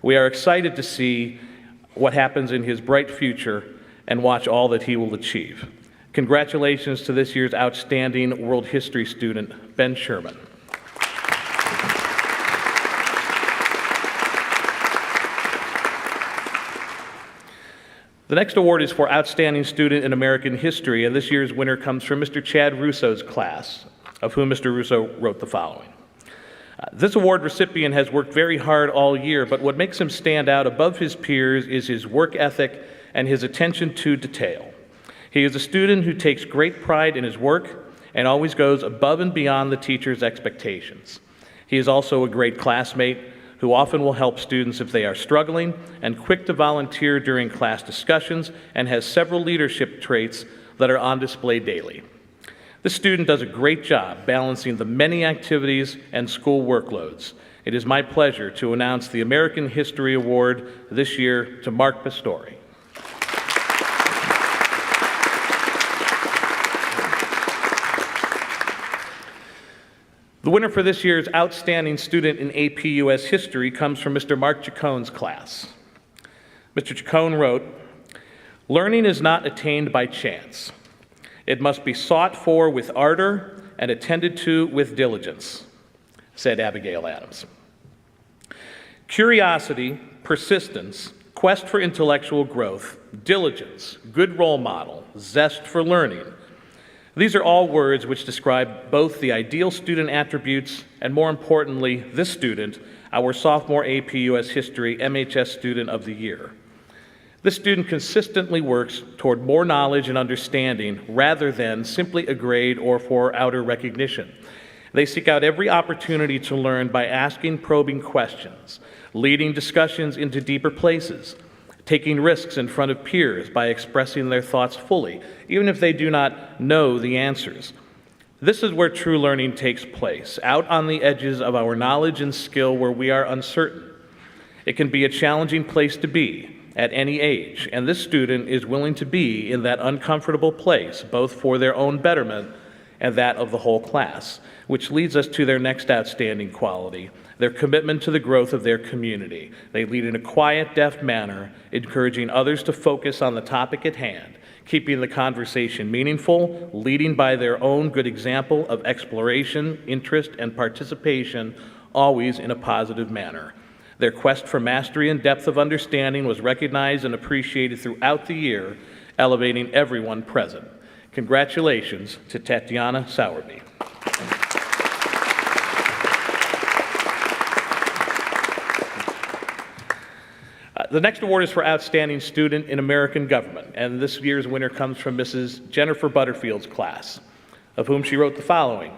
We are excited to see what happens in his bright future and watch all that he will achieve. Congratulations to this year's outstanding world history student, Ben Sherman. The next award is for Outstanding Student in American History, and this year's winner comes from Mr. Chad Russo's class, of whom Mr. Russo wrote the following. This award recipient has worked very hard all year, but what makes him stand out above his peers is his work ethic and his attention to detail. He is a student who takes great pride in his work and always goes above and beyond the teacher's expectations. He is also a great classmate who often will help students if they are struggling and quick to volunteer during class discussions and has several leadership traits that are on display daily. This student does a great job balancing the many activities and school workloads. It is my pleasure to announce the American History Award this year to Mark Pistori. The winner for this year's Outstanding Student in AP US History comes from Mr. Mark Chacone's class. Mr. Chacone wrote, "Learning is not attained by chance. It must be sought for with ardor and attended to with diligence," said Abigail Adams. Curiosity, persistence, quest for intellectual growth, diligence, good role model, zest for learning. These are all words which describe both the ideal student attributes and, more importantly, this student, our sophomore AP US History MHS Student of the Year. This student consistently works toward more knowledge and understanding rather than simply a grade or for outer recognition. They seek out every opportunity to learn by asking probing questions, leading discussions into deeper places, taking risks in front of peers by expressing their thoughts fully, even if they do not know the answers. This is where true learning takes place, out on the edges of our knowledge and skill where we are uncertain. It can be a challenging place to be at any age, and this student is willing to be in that uncomfortable place, both for their own betterment and that of the whole class, which leads us to their next outstanding quality, their commitment to the growth of their community. They lead in a quiet, deft manner, encouraging others to focus on the topic at hand, keeping the conversation meaningful, leading by their own good example of exploration, interest, and participation, always in a positive manner. Their quest for mastery and depth of understanding was recognized and appreciated throughout the year, elevating everyone present. Congratulations to Tatiana Sowerby. The next award is for Outstanding Student in American Government, and this year's winner comes from Mrs. Jennifer Butterfield's class, of whom she wrote the following.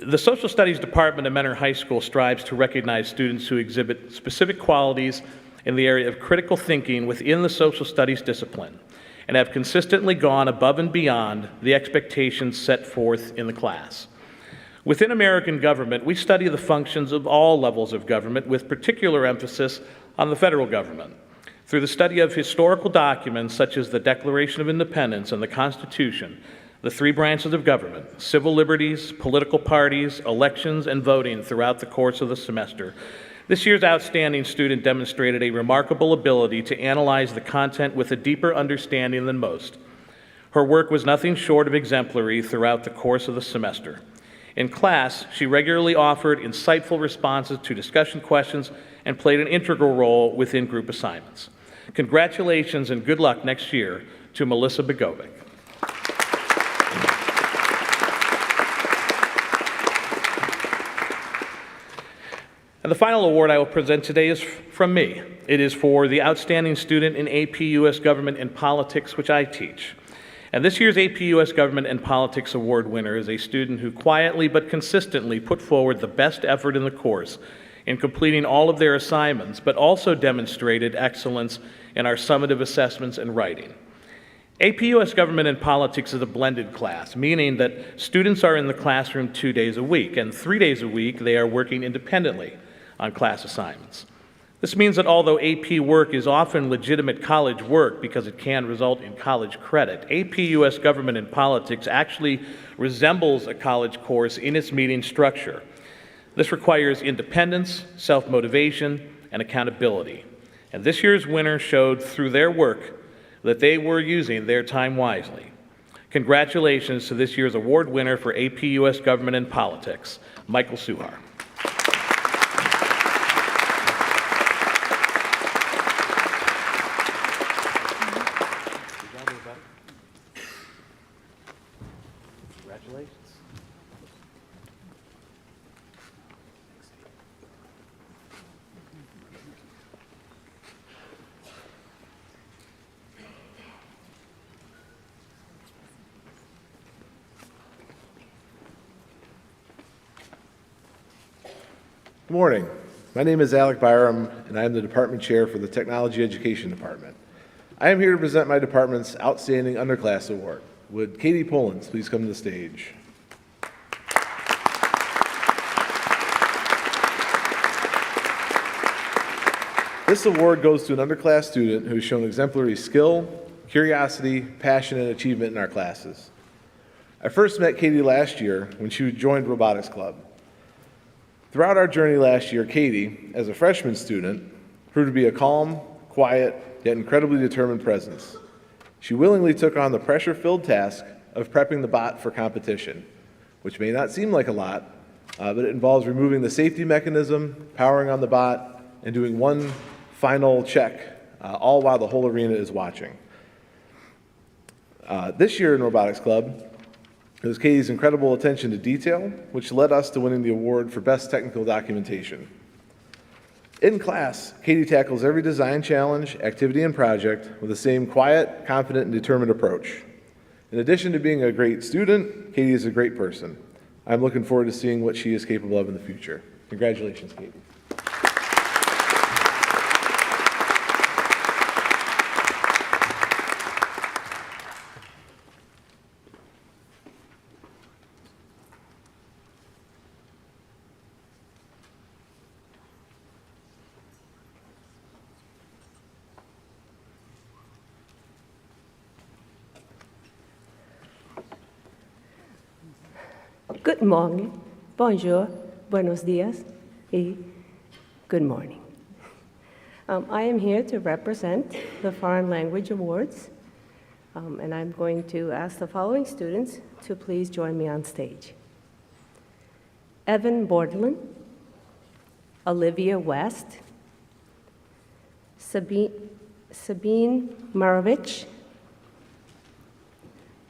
The Social Studies Department at Mentor High School strives to recognize students who exhibit specific qualities in the area of critical thinking within the social studies discipline and have consistently gone above and beyond the expectations set forth in the class. Within American government, we study the functions of all levels of government with particular emphasis on the federal government. Through the study of historical documents such as the Declaration of Independence and the Constitution, the three branches of government, civil liberties, political parties, elections, and voting throughout the course of the semester, this year's outstanding student demonstrated a remarkable ability to analyze the content with a deeper understanding than most. Her work was nothing short of exemplary throughout the course of the semester. In class, she regularly offered insightful responses to discussion questions and played an integral role within group assignments. Congratulations and good luck next year to Melissa Begovic. And the final award I will present today is from me. It is for the Outstanding Student in AP U.S. Government and Politics, which I teach. And this year's AP U.S. Government and Politics Award winner is a student who quietly but consistently put forward the best effort in the course in completing all of their assignments, but also demonstrated excellence in our summative assessments and writing. AP U.S. Government and Politics is a blended class, meaning that students are in the classroom 2 days a week, and 3 days a week they are working independently on class assignments. This means that although AP work is often legitimate college work because it can result in college credit, AP U.S. Government and Politics actually resembles a college course in its meeting structure. This requires independence, self-motivation, and accountability. And this year's winner showed through their work that they were using their time wisely. Congratulations to this year's award winner for AP U.S. Government and Politics, Michael Suhar. Good morning. My name is Alec Byram, and I am the Department Chair for the Technology Education Department. I am here to present my department's Outstanding Underclass Award. Would Katie Polans please come to the stage? This award goes to an underclass student who has shown exemplary skill, curiosity, passion, and achievement in our classes. I first met Katie last year when she joined Robotics Club. Throughout our journey last year, Katie, as a freshman student, proved to be a calm, quiet, yet incredibly determined presence. She willingly took on the pressure-filled task of prepping the bot for competition, which may not seem like a lot, but it involves removing the safety mechanism, powering on the bot, and doing one final check, all while the whole arena is watching. This year in Robotics Club, it was Katie's incredible attention to detail, which led us to winning the award for Best Technical Documentation. In class, Katie tackles every design challenge, activity, and project with the same quiet, confident, and determined approach. In addition to being a great student, Katie is a great person. I'm looking forward to seeing what she is capable of in the future. Congratulations, Katie. good morning, bonjour, buenos dias, y good morning. I am here to represent the Foreign Language Awards, and I'm going to ask the following students to please join me on stage. Evan Bordelin, Olivia West, Sabine Marovich,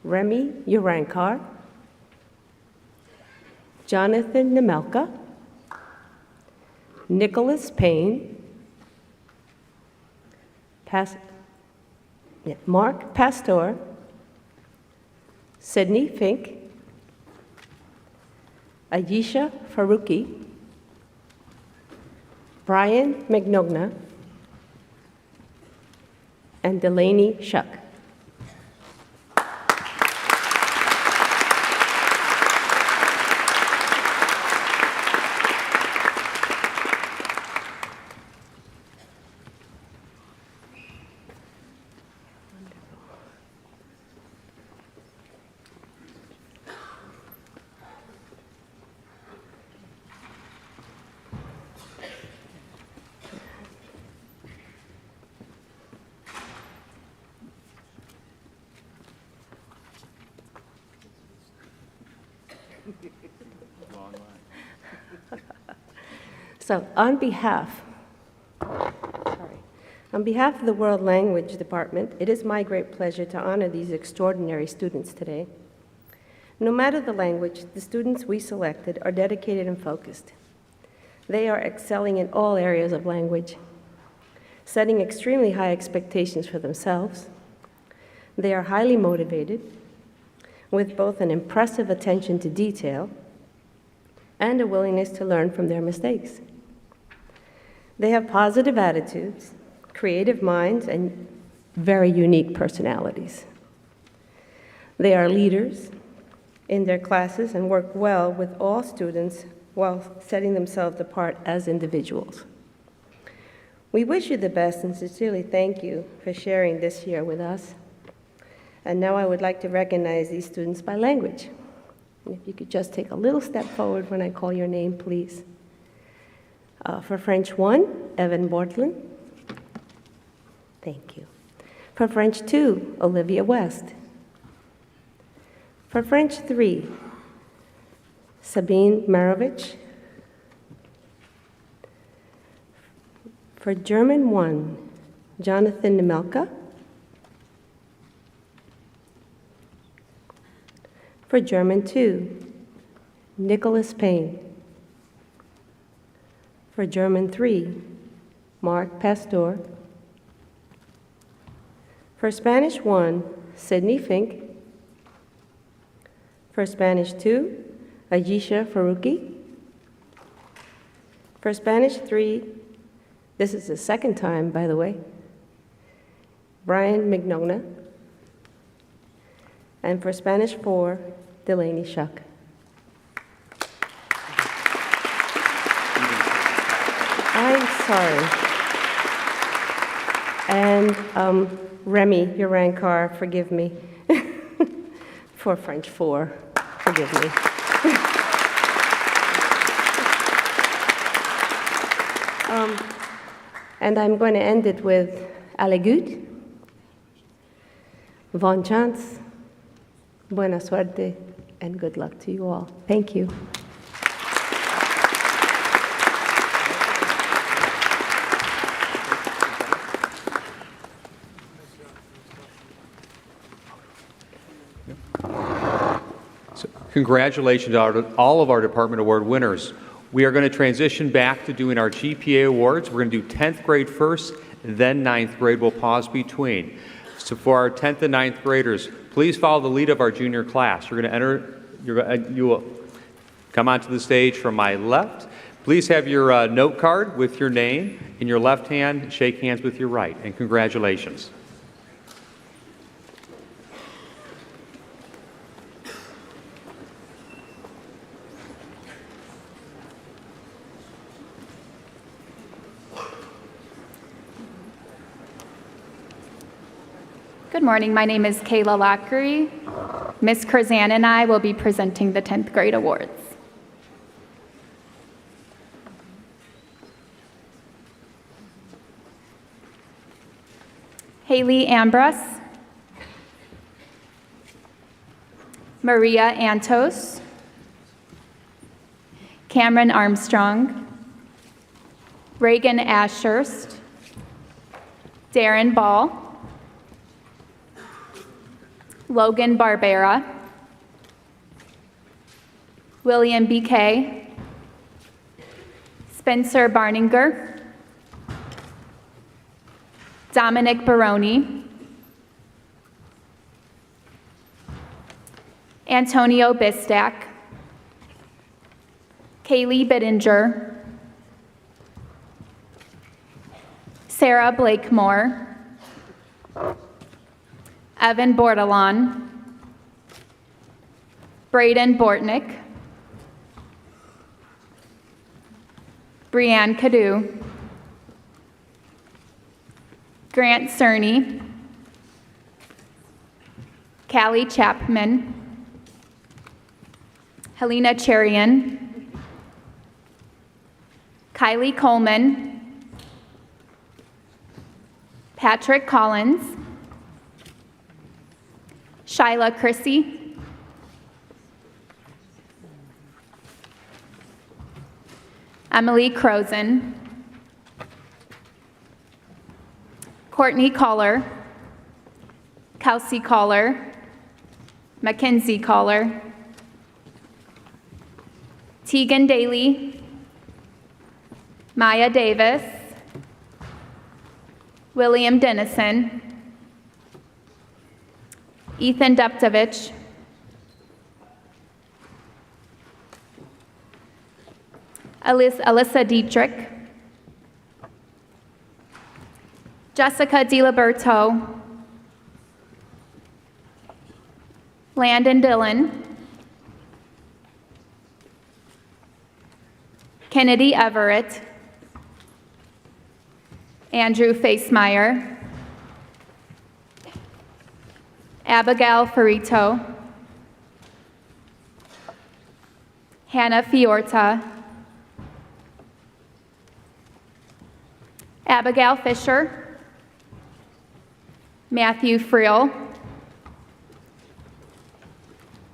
Remy Urankar, Jonathan Nemelka, Nicholas Payne, Mark Pastor, Sydney Fink, Ayesha Faruqi, Brian McNogna, and Delaney Shuck. So on behalf of the World Language Department, it is my great pleasure to honor these extraordinary students today. No matter the language, the students we selected are dedicated and focused. They are excelling in all areas of language, setting extremely high expectations for themselves. They are highly motivated, with both an impressive attention to detail and a willingness to learn from their mistakes. They have positive attitudes, creative minds, and very unique personalities. They are leaders in their classes and work well with all students while setting themselves apart as individuals. We wish you the best and sincerely thank you for sharing this year with us. And now I would like to recognize these students by language. And if you could just take a little step forward when I call your name, please. For French 1, Evan Bordelin. Thank you. For French 2, Olivia West. For French 3, Sabine Marovich. For German 1, Jonathan Nemelka. For German 2, Nicholas Payne. For German 3, Mark Pastor. For Spanish 1, Sydney Fink. For Spanish 2, Ayesha Faruqi. For Spanish 3, this is the second time, by the way, Brian McNogna. And for Spanish 4, Delaney Shuck. I'm sorry. And Remy Urankar, forgive me. For French 4, forgive me. And I'm going to end it with Alegut, Bon chance, buena suerte, and good luck to you all. Thank you. Congratulations to all of our Department Award winners. We are going to transition back to doing our GPA awards. We're going to do 10th grade first, then 9th grade. We'll pause between. So for our 10th and 9th graders, please follow the lead of our junior class. You're going to enter, you will come onto the stage from my left. Please have your note card with your name in your left hand, shake hands with your right, and congratulations. Good morning. My name is Kayla Lockery. Ms. Curzan and I will be presenting the 10th grade awards. Haley Ambros, Maria Antos, Cameron Armstrong, Reagan Ashurst, Darren Ball, Logan Barbera, William BK, Spencer Barninger, Dominic Baroni, Antonio Bistak, Kaylee Bittinger, Sarah Blakemore, Evan Bordelon, Braden Bortnick, Brianne Cadu, Grant Cerny, Callie Chapman, Helena Cherian, Kylie Coleman, Patrick Collins, Shyla Chrissy, Emily Crozen, Courtney Caller, Kelsey Caller, Mackenzie Caller, Tegan Daly, Maya Davis, William Dennison, Ethan Deptovich, Alyssa Dietrich, Jessica DiLiberto, Landon Dillon, Kennedy Everett, Andrew Facemeyer, Abigail Ferrito, Hannah Fiorta, Abigail Fisher, Matthew Friel,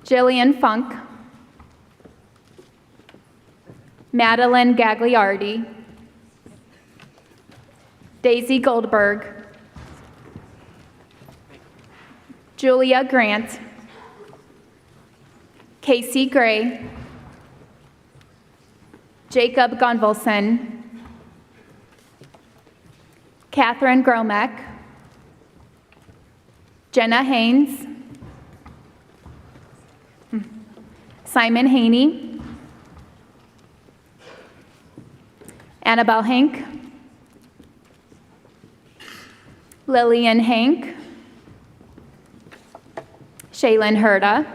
Jillian Funk, Madeline Gagliardi, Daisy Goldberg, Julia Grant, Casey Gray, Jacob Gunvalson, Catherine Gromek, Jenna Haynes, Simon Haney, Annabelle Hank, Lillian Hank, Shaylin Herda,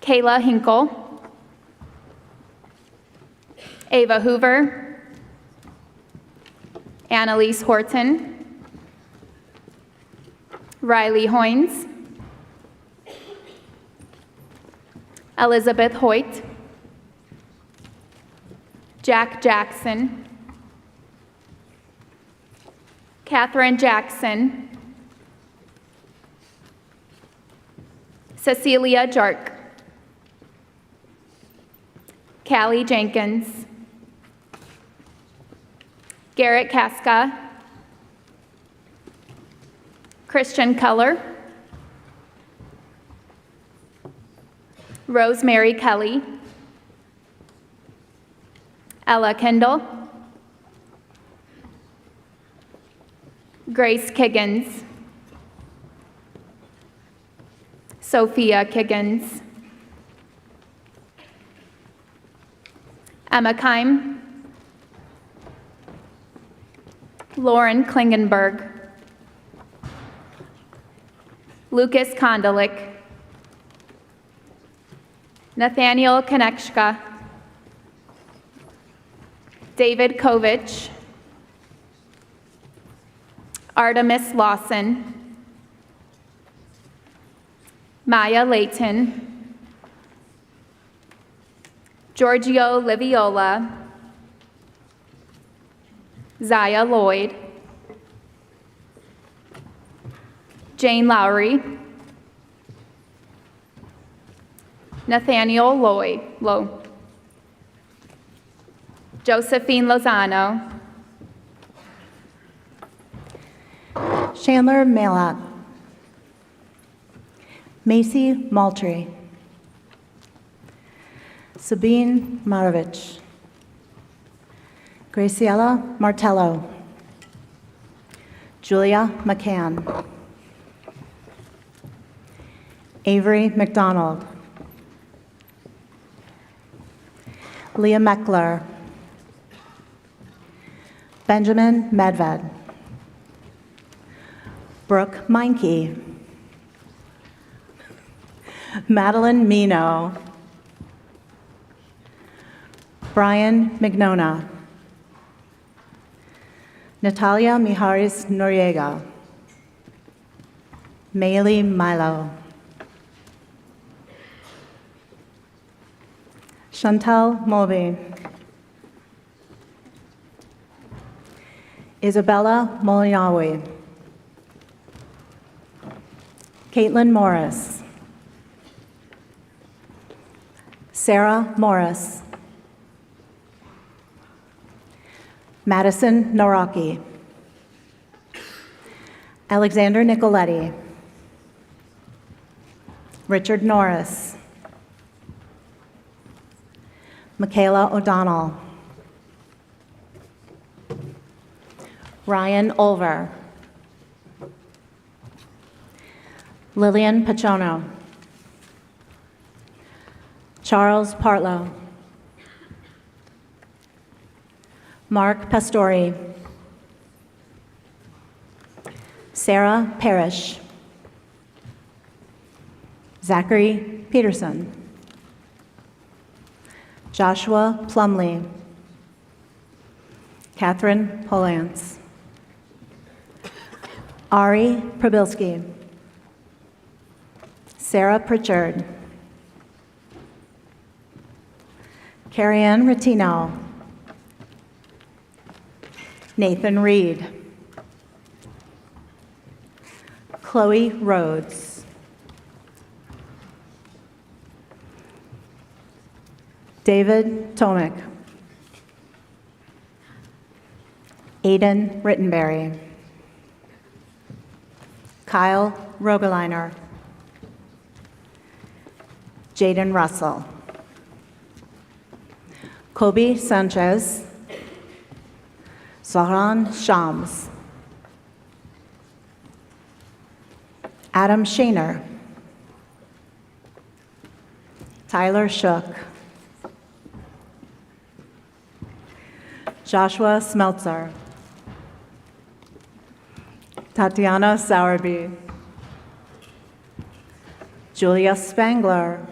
Kayla Hinkle, Ava Hoover, Annalise Horton, Riley Hoynes, Elizabeth Hoyt, Jack Jackson, Catherine Jackson, Cecilia Jark, Callie Jenkins, Garrett Casca, Christian Keller, Rosemary Kelly, Ella Kendall, Grace Kiggins, Sophia Kiggins, Emma Keim, Lauren Klingenberg, Lucas Kondelik, Nathaniel Konechka, David Kovich, Artemis Lawson, Maya Layton, Giorgio Liviola, Zaya Lloyd, Jane Lowry, Nathaniel Lowe, Josephine Lozano, Chandler Malott, Macy Maltry, Sabine Marovich, Graciela Martello, Julia McCann, Avery McDonald, Leah Meckler, Benjamin Medved, Brooke Meinke, Madeline Mino, Brian Mignona, Natalia Mijares Noriega, Maylee Milo, Chantal Mulvey, Isabella Molinawi, Caitlin Morris, Sarah Morris, Madison Naraki, Alexander Nicoletti, Richard Norris, Michaela O'Donnell, Ryan Olver, Lillian Pachono, Charles Partlow, Mark Pastori, Sarah Parrish, Zachary Peterson, Joshua Plumley, Catherine Polance, Ari Prabilski, Sarah Pritchard, Carrie-Ann Ratino, Nathan Reed, Chloe Rhodes, David Tomick, Aiden Rittenberry, Kyle Rogeliner, Jaden Russell, Kobe Sanchez, Zohran Shams, Adam Shaner, Tyler Shook, Joshua Smeltzer, Tatiana Sowerby, Julia Spangler,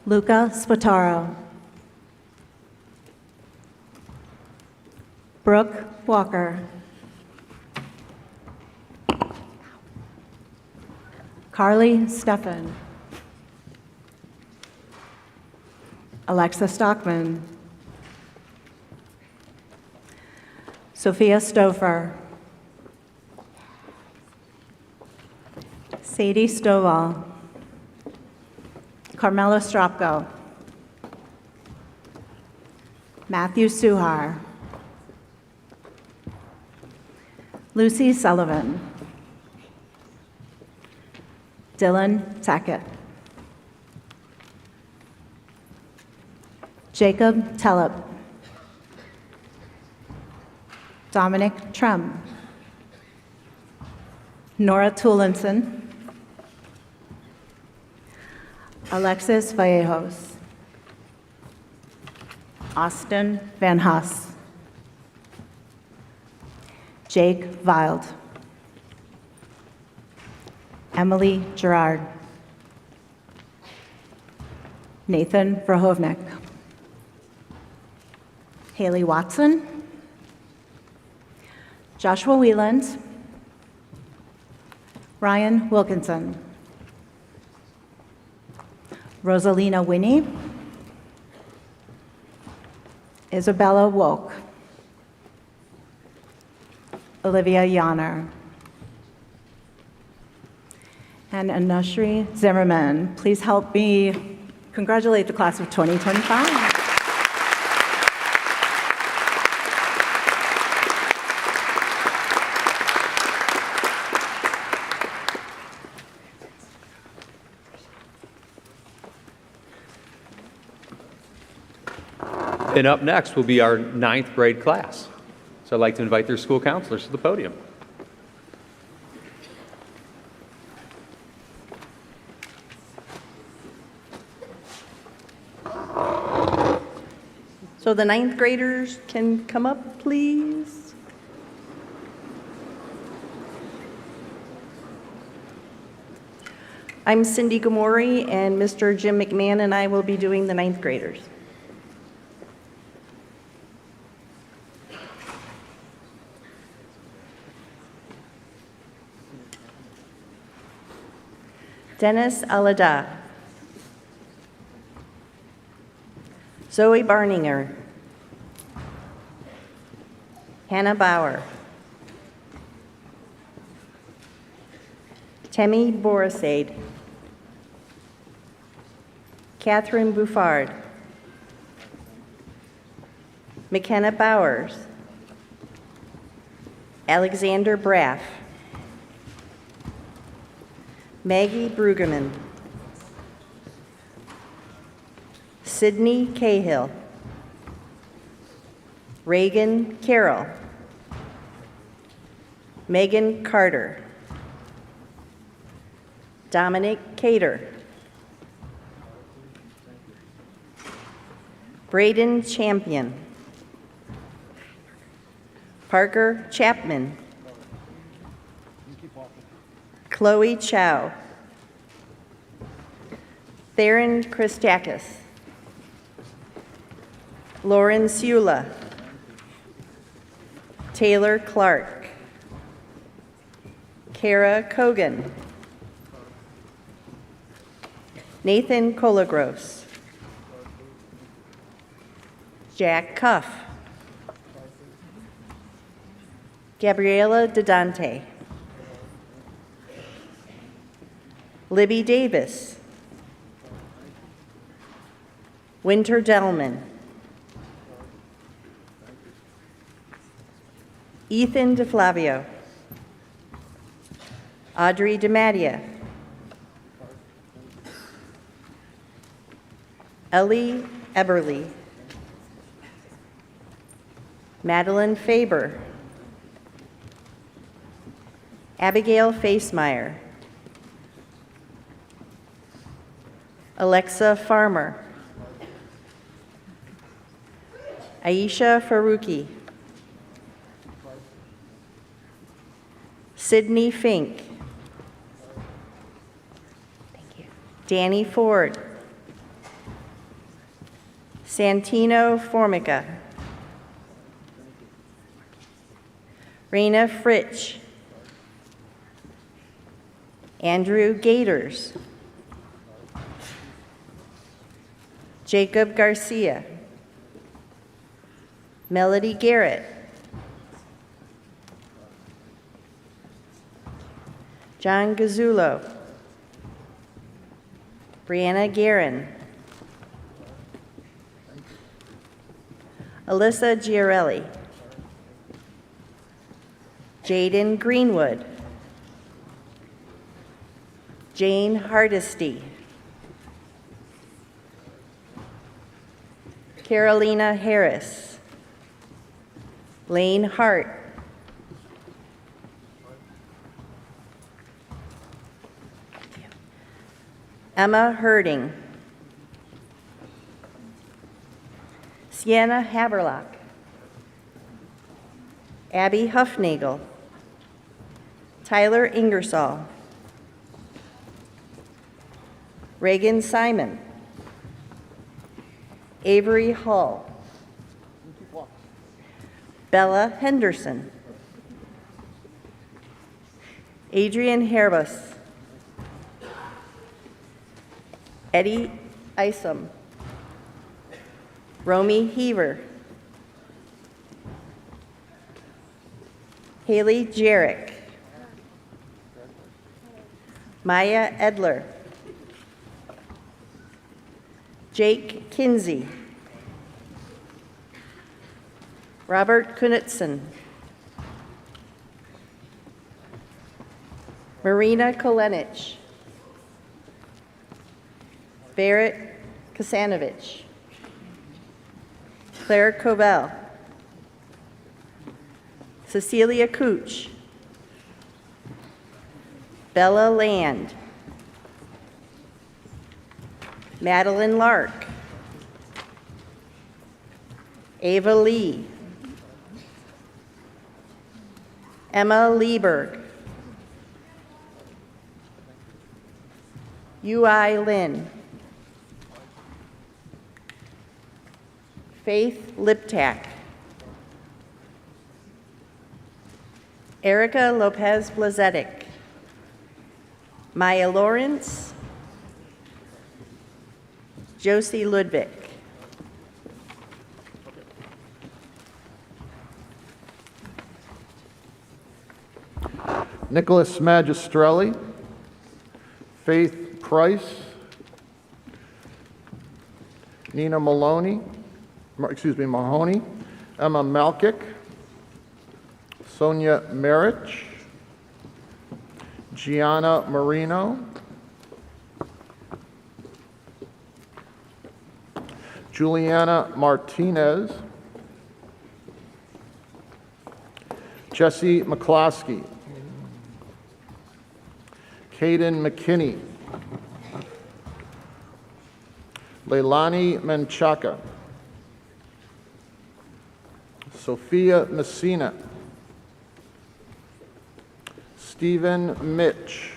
Luca Spataro, Brooke Walker, Carly Steffen, Alexa Stockman, Sophia Stouffer, Sadie Stovall, Carmela Stropko, Matthew Suhar, Lucy Sullivan, Dylan Tackett, Jacob Tellep, Dominic Trem, Nora Tulinson, Alexis Vallejos, Austin Van Haas, Jake Wild, Emily Gerard, Nathan Verhovnik, Haley Watson, Joshua Wieland, Ryan Wilkinson. Rosalina Winnie. Isabella Woke. Olivia Yanner. And Anushri Zimmerman. Please help me congratulate the class of 2025. And up next will be our 9th grade class. So I'd like to invite their school counselors to the podium. So the 9th graders can come up, please. I'm Cindy Gamori, and Mr. Jim McMahon and I will be doing the 9th graders. Dennis Alada. Zoe Barninger. Hannah Bauer. Temi Borisade. Catherine Buffard. McKenna Bowers. Alexander Braff. Maggie Brueggemann. Sydney Cahill. Reagan Carroll. Megan Carter. Dominic Cater. Braden Champion. Parker Chapman. Chloe Chow. Theron Christakis. Lauren Sula. Taylor Clark. Kara Kogan. Nathan Colagros. Jack Cuff. Gabriela DeDante. Libby Davis. Winter Delman. Ethan DeFlavio. Audrey DeMattia. Ellie Eberly. Madeline Faber. Abigail Facemeyer. Alexa Farmer. Aisha Faruqi. Sydney Fink. Danny Ford. Santino Formica. Raina Fritsch. Andrew Gators. Jacob Garcia. Melody Garrett. John Gazzulo. Brianna Guerin. Alyssa Giarelli. Jaden Greenwood. Jane Hardesty. Carolina Harris. Lane Hart. Emma Herding. Sienna Haberlock. Abby Huffnagel. Tyler Ingersoll. Reagan Simon. Avery Hull. Bella Henderson. Adrian Herbus. Eddie Isom. Romy Heaver. Haley Jarek. Maya Edler. Jake Kinsey. Robert Knutson. Marina Kolenich. Barrett Kasanovich. Claire Covell. Cecilia Cooch. Bella Land. Madeline Lark. Ava Lee. Emma Lieberg. Ui Lin. Faith Liptak. Erica Lopez Blazetic. Maya Lawrence. Josie Ludwig. Nicholas Magistrelli, Faith Price, Nina Mahoney, Emma Malkick, Sonia Marich, Gianna Marino, Juliana Martinez, Jesse McCloskey, Caden McKinney, Leilani Menchaca, Sophia Messina, Stephen Mitch,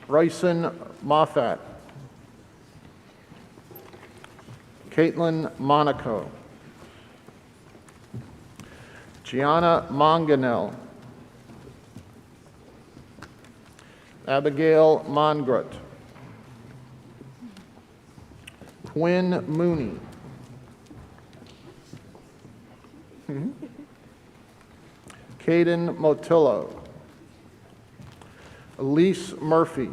Ryson Moffat, Caitlin Monaco, Gianna Monganel, Abigail Mongrut, Quinn Mooney, Caden Motillo, Elise Murphy,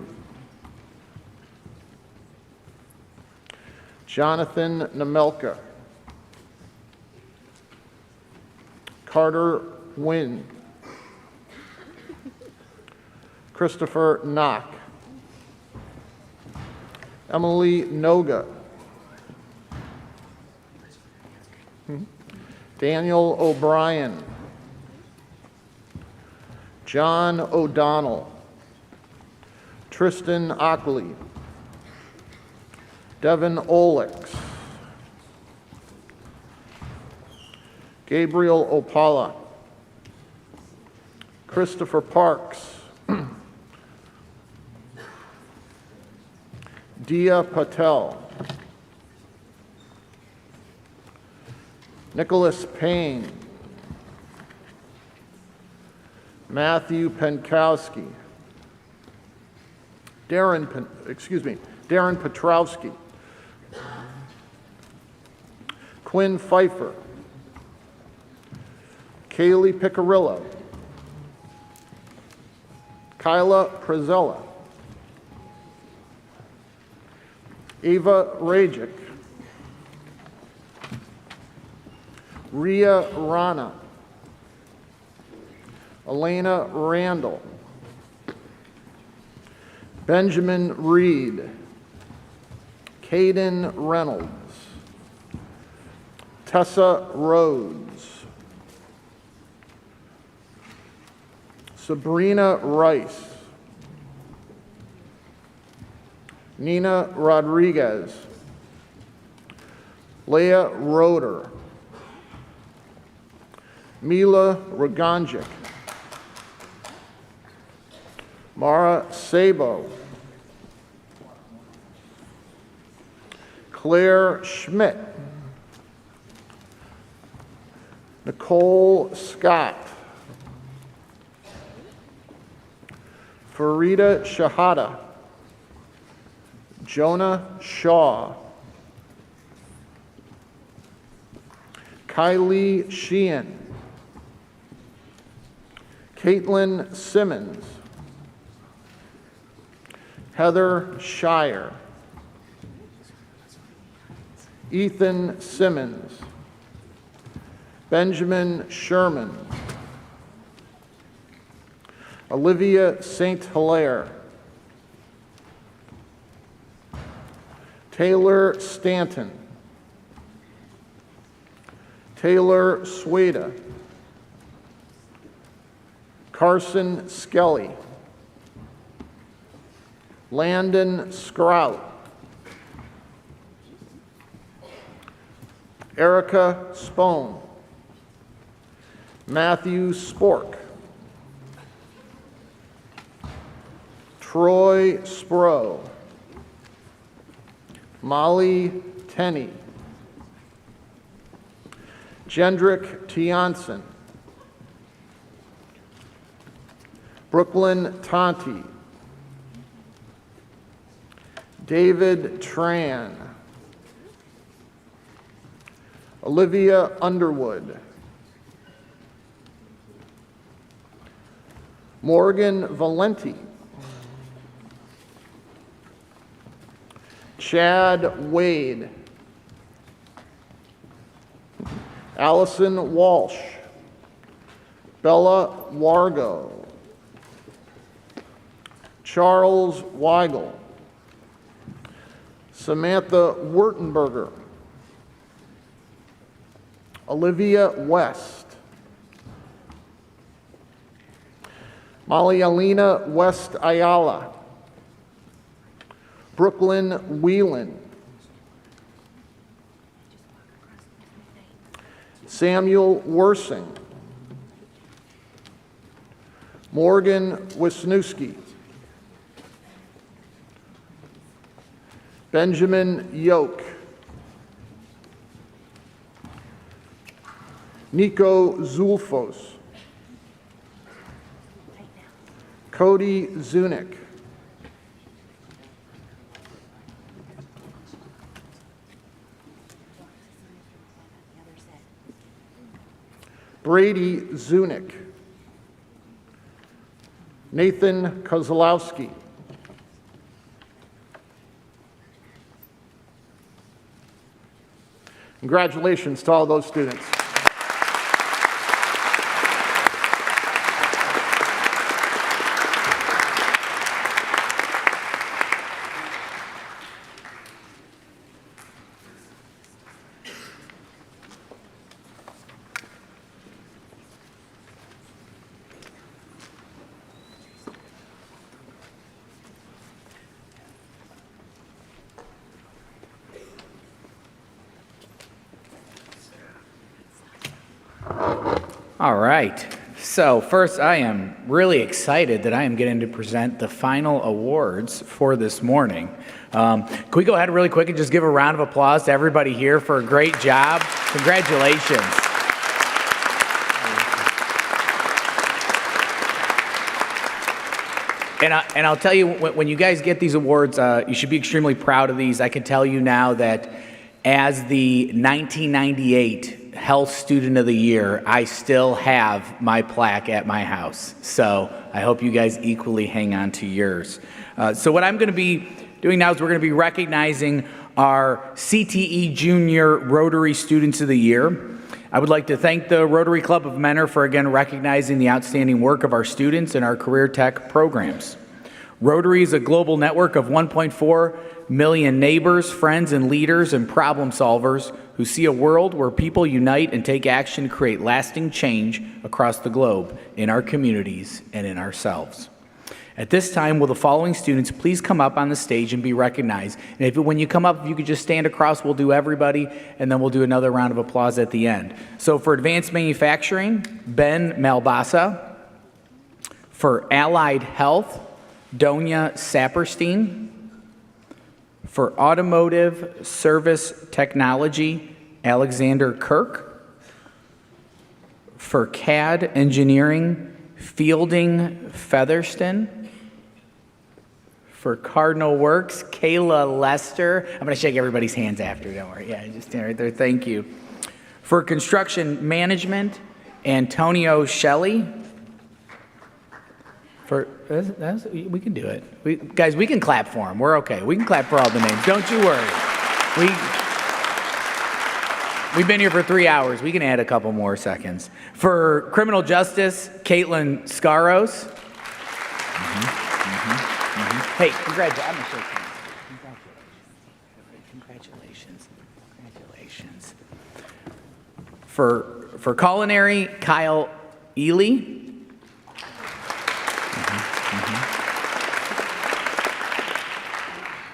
Jonathan Nemelka, Carter Wynn, Christopher Knock, Emily Noga, Daniel O'Brien, John O'Donnell, Tristan Ockley, Devin Olix, Gabriel Opala, Christopher Parks, Dia Patel, Nicholas Payne, Matthew Penkowski, Darren Petrowski, Quinn Pfeiffer, Kaylee Picarillo, Kyla Prezella, Eva Rajic, Ria Rana, Elena Randall, Benjamin Reed, Caden Reynolds, Tessa Rhodes, Sabrina Rice, Nina Rodriguez, Leah Roeder, Mila Roganjic, Mara Sabo, Claire Schmidt, Nicole Scott, Farida Shahada, Jonah Shaw, Kylie Sheehan, Caitlin Simmons, Heather Shire, Ethan Simmons, Benjamin Sherman, Olivia St. Hilaire, Taylor Stanton, Taylor Sweda, Carson Skelly, Landon Sprout, Erica Spone, Matthew Spork, Troy Spro, Molly Tenney, Jendrick Tianson, Brooklyn Tonti, David Tran, Olivia Underwood, Morgan Valenti, Chad Wade, Allison Walsh, Bella Wargo, Charles Weigel, Samantha Wurtenberger, Olivia West, Malialina West Ayala, Brooklyn Whelan, Samuel Worsing, Morgan Wisniewski, Benjamin Yoke, Nico Zulfos, Cody Zunick, Brady Zunick, Nathan Kozlowski, congratulations to all those students. All right. So first, I am really excited that I am getting to present the final awards for this morning. Can we go ahead really quick and just give a round of applause to everybody here for a great job? Congratulations. And I'll tell you, when you guys get these awards, you should be extremely proud of these. I can tell you now that as the 1998 Health Student of the Year, I still have my plaque at my house. So I hope you guys equally hang on to yours. So what I'm going to be doing now is we're going to be recognizing our CTE Junior Rotary Students of the Year. I would like to thank the Rotary Club of Mentor for again recognizing the outstanding work of our students in our career tech programs. Rotary is a global network of 1.4 million neighbors, friends, and leaders and problem solvers who see a world where people unite and take action to create lasting change across the globe in our communities and in ourselves. At this time, will the following students please come up on the stage and be recognized? And when you come up, if you could just stand across, we'll do everybody, and then we'll do another round of applause at the end. So for advanced manufacturing, Ben Malbasa. For allied health, Donia Saperstein. For automotive service technology, Alexander Kirk. For CAD engineering, Fielding Featherston. For Cardinal Works, Kayla Lester. I'm going to shake everybody's hands after, don't worry. Yeah, just stand right there. Thank you. For Construction Management, Antonio Shelley. We can do it. Guys, we can clap for him. We're okay. We can clap for all the names. Don't you worry. We've been here for 3 hours. We can add a couple more seconds. For Criminal Justice, Caitlin Scaros. Hey, congratulations. I'm gonna shake hands. Congratulations. For Culinary, Kyle Ely.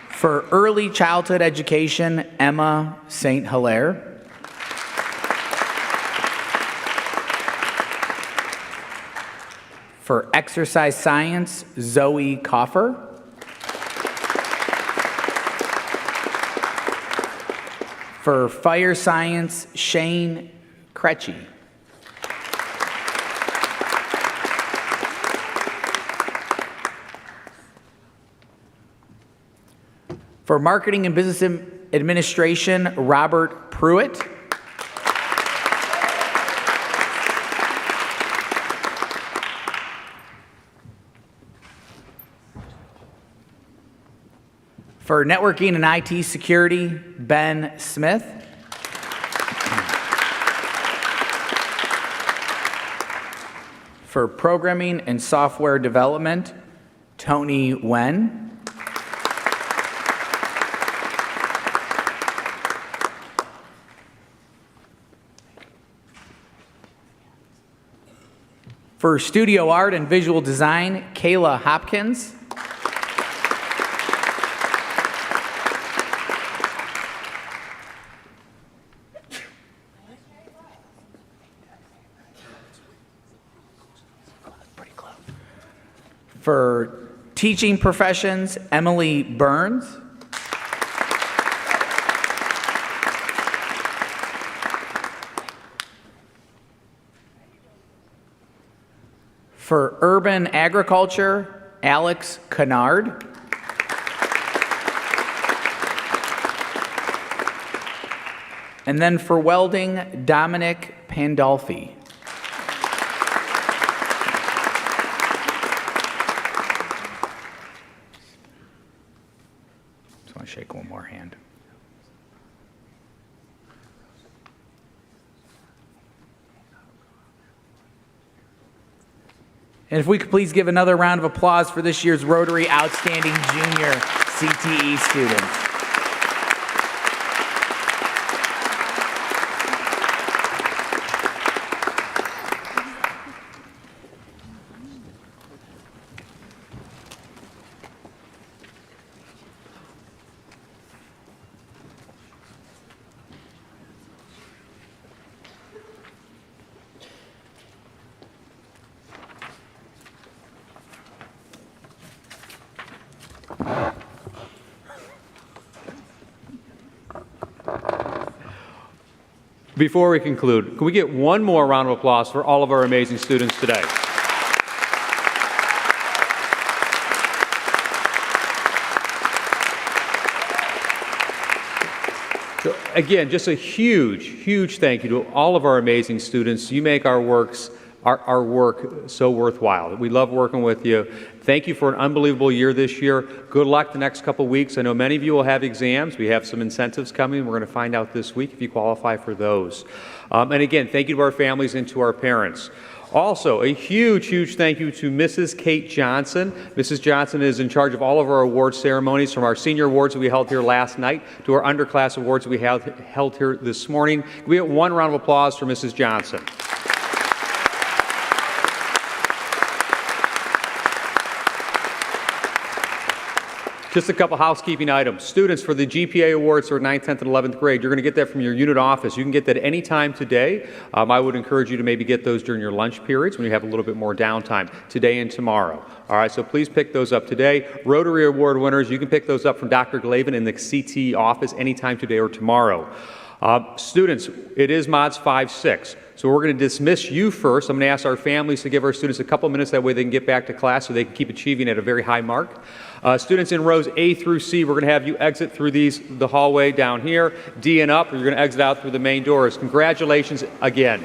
For Early Childhood Education, Emma St. Hilaire. For Exercise Science, Zoe Coffer. For Fire Science, Shane Kretschy. For Marketing and Business Administration, Robert Pruitt. For Networking and IT Security, Ben Smith. For Programming and Software Development, Tony Wen. For Studio Art and Visual Design, Kayla Hopkins. For Teaching Professions, Emily Burns. For Urban Agriculture, Alex Kennard. And then for Welding, Dominic Pandolfi. Just want to shake one more hand. And if we could please give another round of applause for this year's Rotary Outstanding Junior CTE students. Before we conclude, can we get one more round of applause for all of our amazing students today? So again, just a huge thank you to all of our amazing students. You make our work so worthwhile. We love working with you. Thank you for an unbelievable year this year. Good luck the next couple weeks. I know many of you will have exams. We have some incentives coming. We're going to find out this week if you qualify for those. And again, thank you to our families and to our parents. Also, a huge thank you to Mrs. Kate Johnson. Mrs. Johnson is in charge of all of our award ceremonies, from our senior awards that we held here last night to our underclass awards that we held here this morning. Can we get one round of applause for Mrs. Johnson? Just a couple housekeeping items. Students, for the GPA awards for 9th, 10th, and 11th grade, you're going to get that from your unit office. You can get that any time today. I would encourage you to maybe get those during your lunch periods when you have a little bit more downtime, today and tomorrow. All right, so please pick those up today. Rotary Award winners, you can pick those up from Dr. Glavin in the CTE office anytime today or tomorrow. Students, it is Mods 5-6. So we're going to dismiss you first. I'm going to ask our families to give our students a couple minutes. That way they can get back to class so they can keep achieving at a very high mark. Students in rows A through C, we're going to have you exit through the hallway down here. D and up, you're going to exit out through the main doors. Congratulations again.